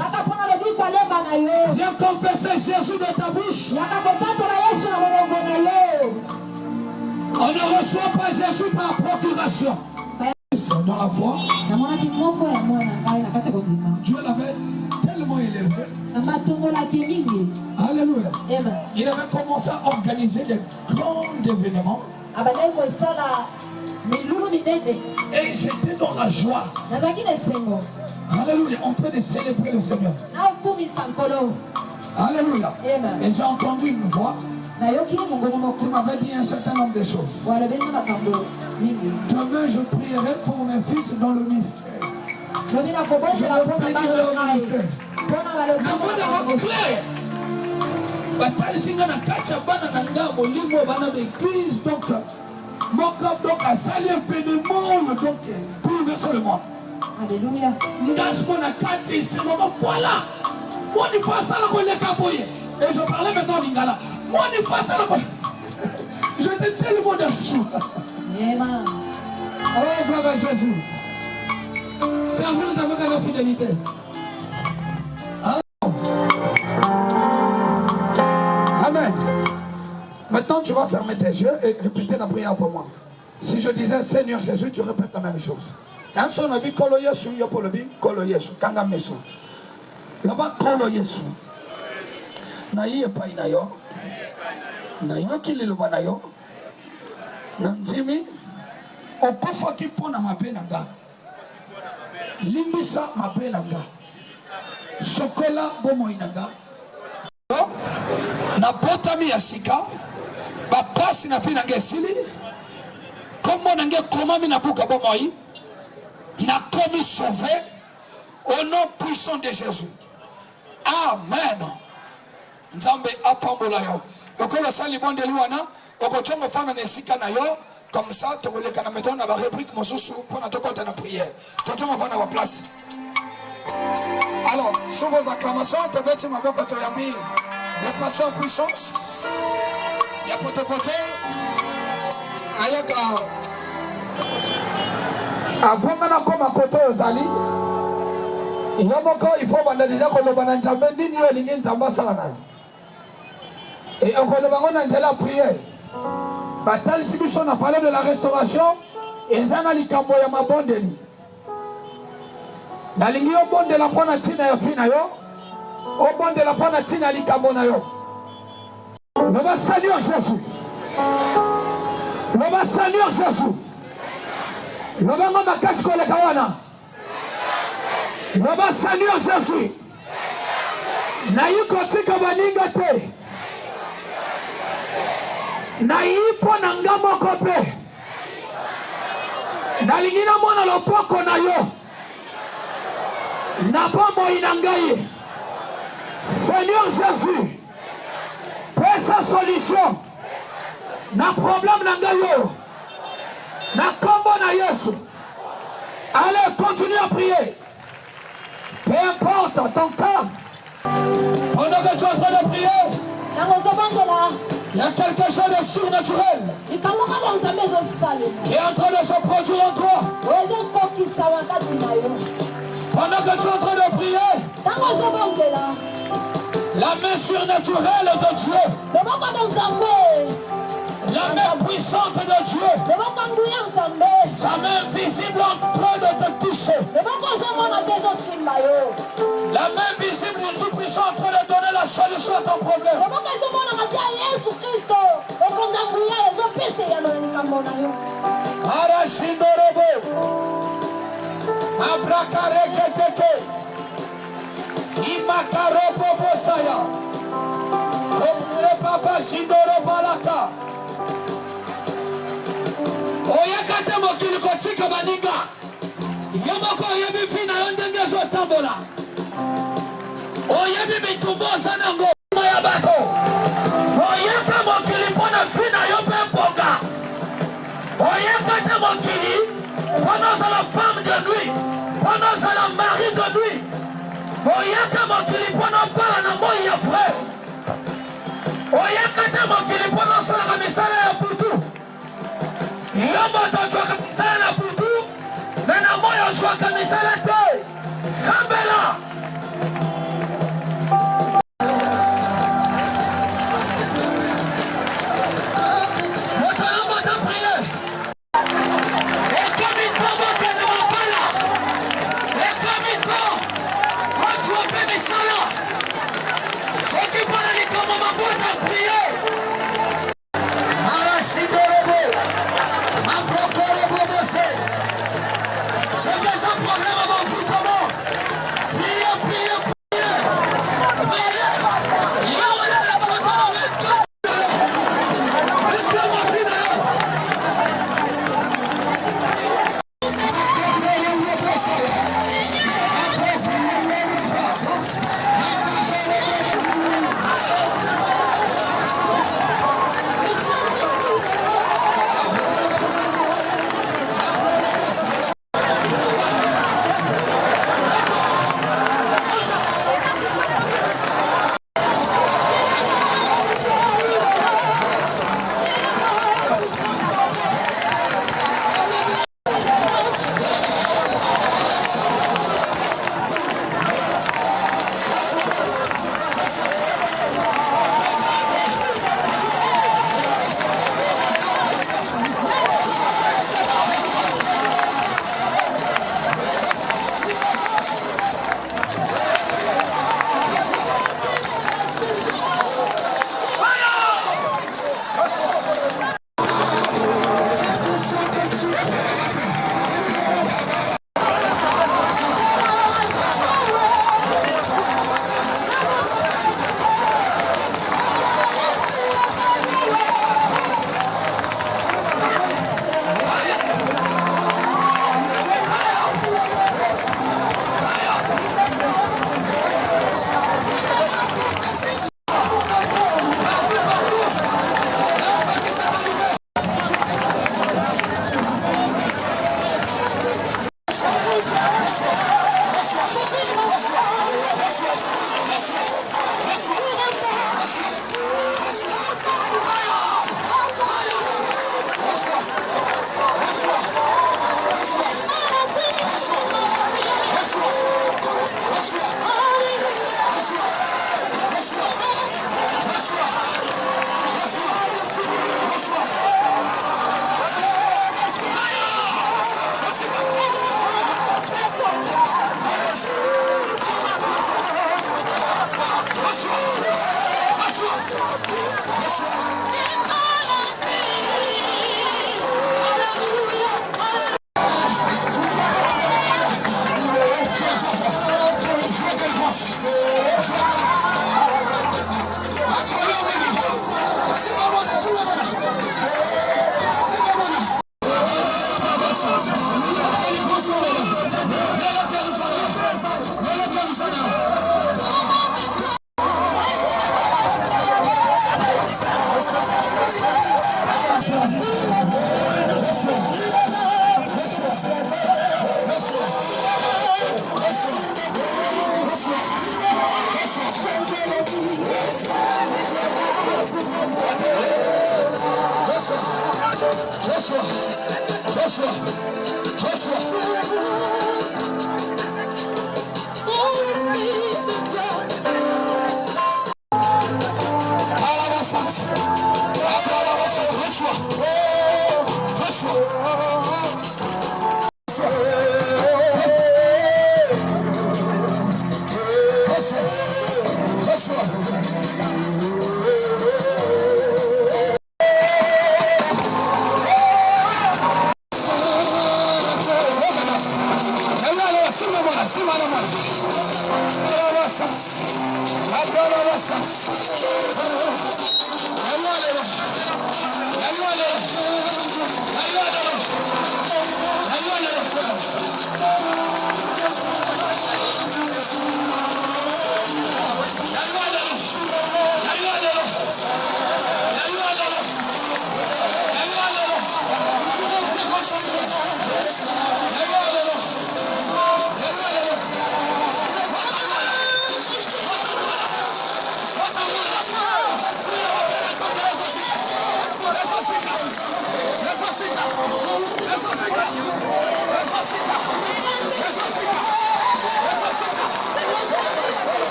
Viens confesser Jésus de ta bouche. On ne reçoit pas Jésus par procuration. Dans la foi, Dieu l'avait tellement élevé. Alléluia. Il avait commencé à organiser des grands événements. Et ils étaient dans la joie. Alléluia, en train de célébrer le Seigneur. Alléluia. Et j'ai entendu une voix qui m'avait dit un certain nombre de choses. Demain, je prierai pour mes fils dans le ministère. Je prierai leur ministère. Donc, mon corps donc a sali un peu de monde donc pour verser le monde. Alléluia. Voilà. Moi, il faut ça et je parlais maintenant en lingala. Moi, il faut ça. J'étais tellement d'argent. Oh, gloire à Jésus. Servir avec la fidélité. Amen. Maintenant, tu vas fermer tes yeux et répéter la prière pour moi. Si je disais Seigneur Jésus, tu répètes la même chose. Quand on a dit Kolo Yesu, yo pour le bien, Kolo Yesu, Kanga Mesu. Là-bas, Kolo Yesu. Na yé pa inayo. Na yo kili luba na yo. Na nzimi. Okofa ki pona mabe nanga. Limbisa mabe nanga. Chocolat bomo inanga. Na potami ya sika. Ba pasi na fi nanga esili. Comment nange komami na buka bomoi. Na commis sauvé au nom puissant de Jésus. Amen. Nzambe apambola yo. Lokola sali bonde luana, okochongo fana nesika na yo, comme ça to le kana meton na ba rubrique mosusu pour na tokota na prière. Tochongo fana wa place. Alors, sur vos acclamations, te beti maboko to yambi. La passion en puissance. Ya potopoto. Ayaka avant de comme à côté aux alliés, il y a encore il faut déjà que le banane jamais ni le lien jamais salana. Et encore le banane a la prière. Bataille si on a parlé de la restauration, et ça n'a likambo ya mabondeli. Na lingi au bon de la pona tina ya fina yo, au bon de la pona tina likambo na yo. Le va saluer Jésus. Le va saluer Jésus. Lobanga makasi koleka wana. Loba saluer Jésus. Na yuko tika baninga te. Na ipo na ngamo kope. Na lingina mwana lopoko na yo. Na bombo inangai. Seigneur Jésus. Pesa solution. Na problème na yo. Na combo na Yesu. Allez, continue à prier. Peu importe ton cas. Pendant que tu es en train de prier, il y a quelque chose de surnaturel qui est en train de se produire en toi. Pendant que tu es en train de prier, la main surnaturelle de Dieu, la main puissante de Dieu, sa main visible en train de te toucher, la main visible du Tout-Puissant en train de donner la solution à ton problème. Arashindorobo, Abrakarekeke, Imakarobo Bosaya, Papa Shindorobalaka. Oyakate mokili kotika baninga. Yomoko yebi fina yondenge zo tambola. Oyebi mitumboza nango ya bako. Oyaka mokili pona fina yope mponga. Oyakate mokili pendant la femme de nuit, pendant la mari de nuit. Oyaka mokili pendant para na moi ya frère. Oyakate mokili pendant la misala ya putu. Yombo toka misala putu. Nena moyo shwa misala te. Sambela. Priez.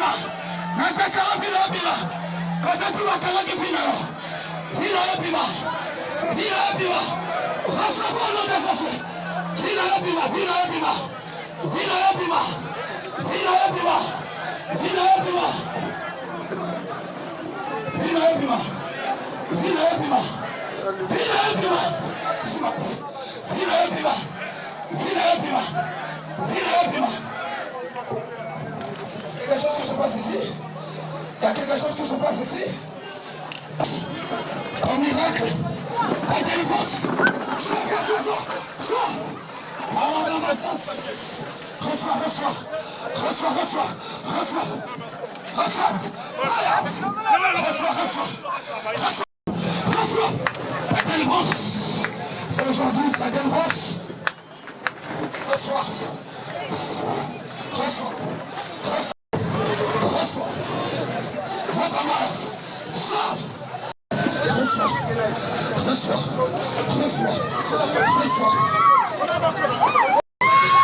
bima. Nataka vina bima. Kata tu wakala kifina. Vina bima. Vina bima. Rasa bono de fase. Vina bima. Vina bima. Vina bima. Vina bima. Vina bima. Vina bima. Vina bima. Vina bima. Vina bima. Vina bima. Vina bima. Quelque chose qui se passe ici. Il y a quelque chose qui se passe ici. Un miracle. Ta délivrance. Sois. Parle dans ma sens. Reçois. Ta délivrance. C'est aujourd'hui sa délivrance. Reçois.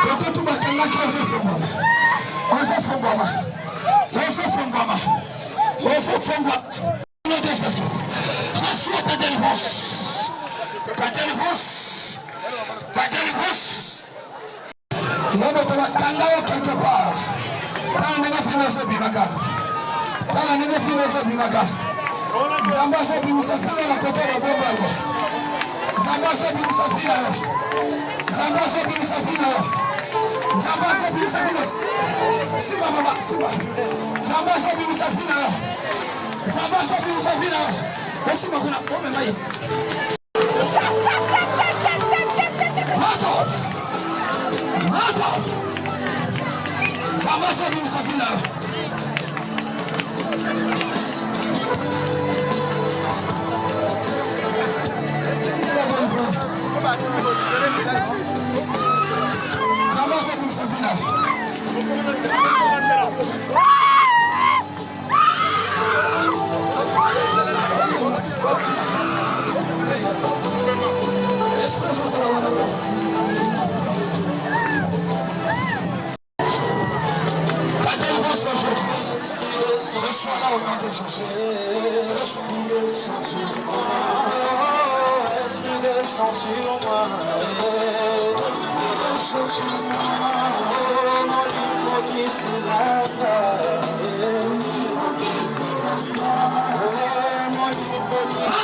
Quand tu m'as calmé, reçois ta délivrance. Ta délivrance. L'homme te va calmer quelque part. T'as un négocié bimaka. Zambaza bimusafira na kotoa bombango. Zambaza bimusafira. Siba mama, siba. Zambaza bimusafira. Osima kuna ome mai. Mato. Zambaza bimusafira. Reçois là au nom de Jésus. Esprit de sang sur moi. Esprit de sang sur moi. Mon livre qui s'élève. Mon livre qui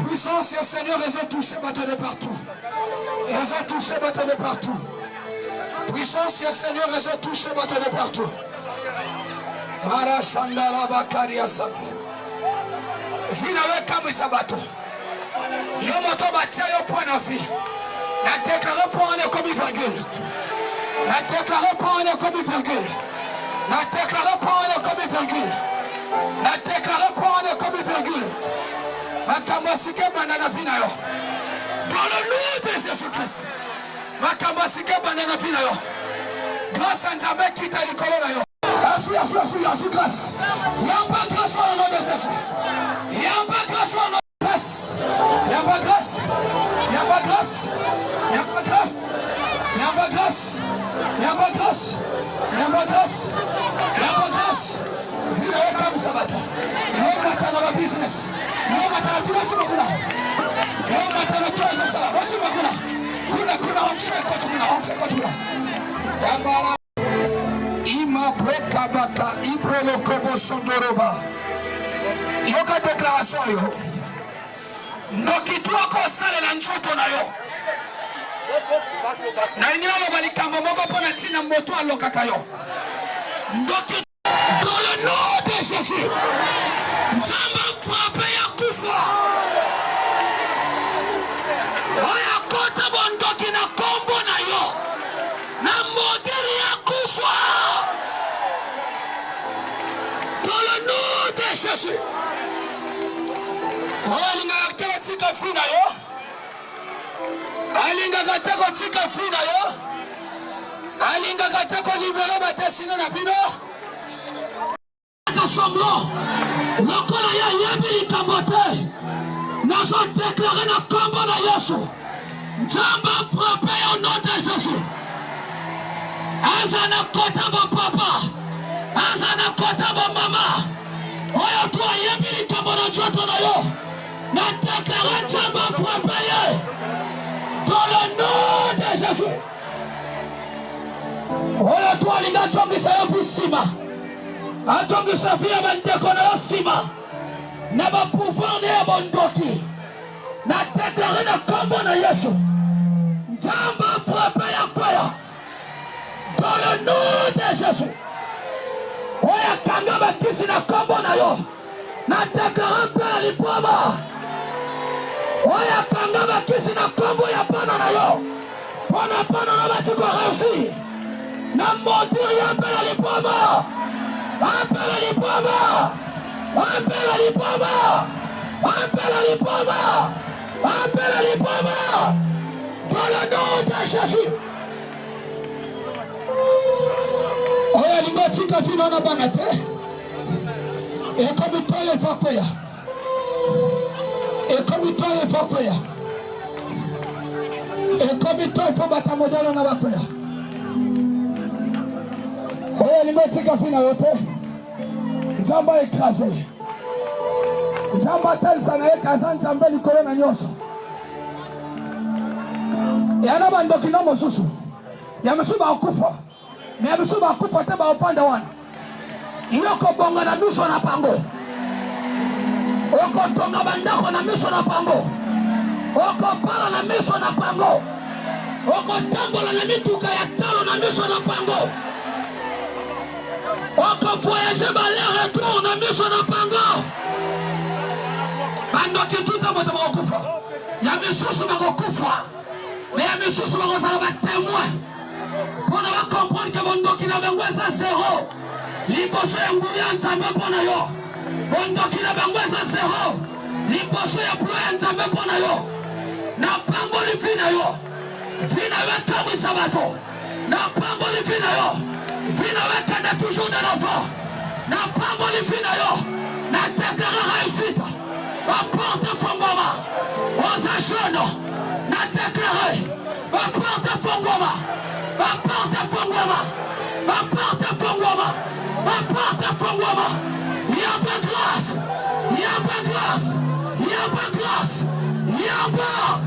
Puissance et Seigneur, ils ont touché bateau de partout. Ils ont touché bateau de partout. Puissance et Seigneur, ils ont touché bateau de partout. Marashandala Bakaria Sat. Vinawe Kamisa bateau. Yomoto Batia yo point de vie. La déclaré pour un comme virgule. La déclaré pour un comme virgule. La déclaré pour un comme virgule. La déclaré pour un comme virgule. Makamosike banana vinayo. Dans le nom de Jésus-Christ. Makamosike banana vinayo. Grâce à Ndiamé qui t'a dit yo. Afri, grâce. Yamba grâce au nom de Jésus. Yamba grâce au nom de grâce. Yamba grâce. Yamba grâce. Yamba grâce. Yamba grâce. Yamba grâce. Yamba grâce. Yamba grâce. Vinayo comme ça va. Yamba dans la business. Yamba dans la tuba kuna. Yamba dans la toise sala. Wasi kuna. Kuna on fait quoi. Yamba Ima Brekabaka, Ibrelo Kobo Sondoroba. Yoka déclaration yo. Ndoki tuako sale la njoto na yo. Na ingina lobali kambo moko pona tina moto alokaka yo. Ndoki dans le nom de Jésus. Nzamba frappe ya kufa. Oya kota bondoki na kombo na yo. Na modeli ya kufa. Jésus. Alinga katika fina yo. Alinga katika fina yo. Alinga katika libere batesina na bino. Semblant. Lokola ya yebili kambote. Nazo déclarer na kombo na Yesu. Nzamba frappe au nom de Jésus. Azana kota ba papa. Azana kota ba mama. Oya tu ayemili kambono joto na yo. Na déclarer Nzamba frappe ye. Dans le nom de Jésus. Oya tu alinga chongisa yo pisima. Atongisa fia bandeko na yo sima. Na ba pouvoir ne bondoki. Na déclarer na kombo na Yesu. Nzamba frappe ya kwaya. Dans le nom de Jésus. Oya kanga bakisi na kombo na yo. Na déclarer pela lipoma. Oya kanga bakisi na kombo ya pana na yo. Pana na batiko réussi. Na montir ya pela lipoma. Appelle lipoma. Appelle lipoma. Appelle lipoma. Appelle lipoma. Dans le nom de Jésus. Oya lingotika fino na banate. Ekomitoye fakoya. Ekomitoye fakoya. Ekomitoye fobata modelo na bakoya. Oya lingotika fino yote. Nzamba écrasé. Nzamba tel sana ekaza nzambe likolo na nyoso. Yana bandoki na mosusu. Ya msuba akufa. Mais je suis confortable au fond de moi. Il y a un bonga na miso na pango. Oko tonga bandako na miso na pango. Oko pala na miso na pango. Oko tambola na mituka ya talo na miso na pango. Oko voyager baler retour na miso na pango. Bando kituta moto bakufa. Ya misusu bakufa. Mais ya misusu bakosala ba témoin. Pour ne pas comprendre que Bondoki n'a pas besoin de zéro. L'imposo est ngouillant, ça me pona yo. Bondoki n'a pas besoin de zéro. L'imposo est ployant, ça me pona yo. Na pango li fina yo. Fina yo kamu sabato. Na pango li fina yo. Fina yo kanda toujours de l'enfant. Na pango li fina yo. Na déclaré réussite. Apporte Fongoma. Osa jeune. Na déclaré. Apporte Fongoma. Apporte Fongoma. Apporte Fongoma. Apporte Fongoma. Il y a pas de grâce. Il y a pas de grâce. Il y a pas de grâce. Il y a pas.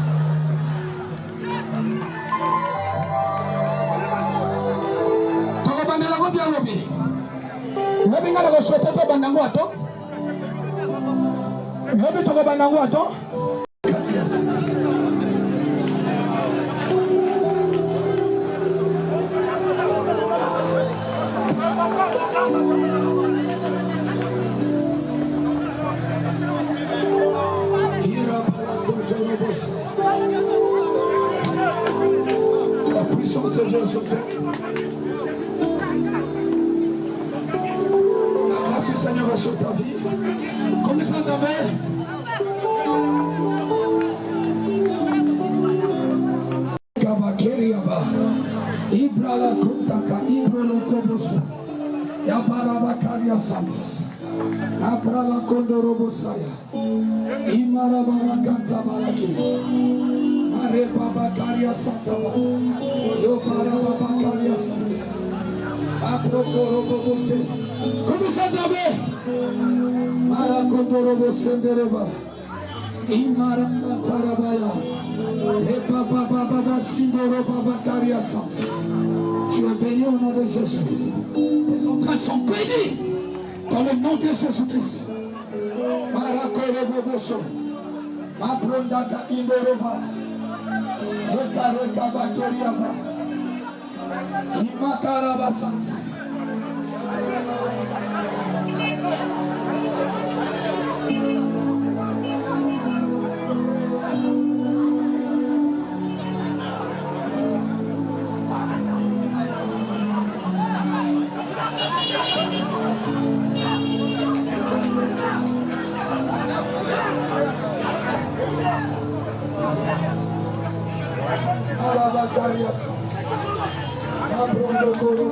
La puissance de Dieu sur toi. La grâce du Seigneur est sur ta vie. Comme ça t'avait. Ibra la kutaka, Ibra la kobosu, Yabara bakaria sans, Abra la kondorobosaya, Imara barakanta baraki, Mare babakaria santaba, Yobara babakaria sans, Abro korobose, comme ça t'avait, Mara kondorobose dereba, Imara tarabaya. Tu es béni au nom de Jésus. Tes entrailles sont bénies dans le nom de Jésus-Christ. Alabacarias, Abrondo Coro,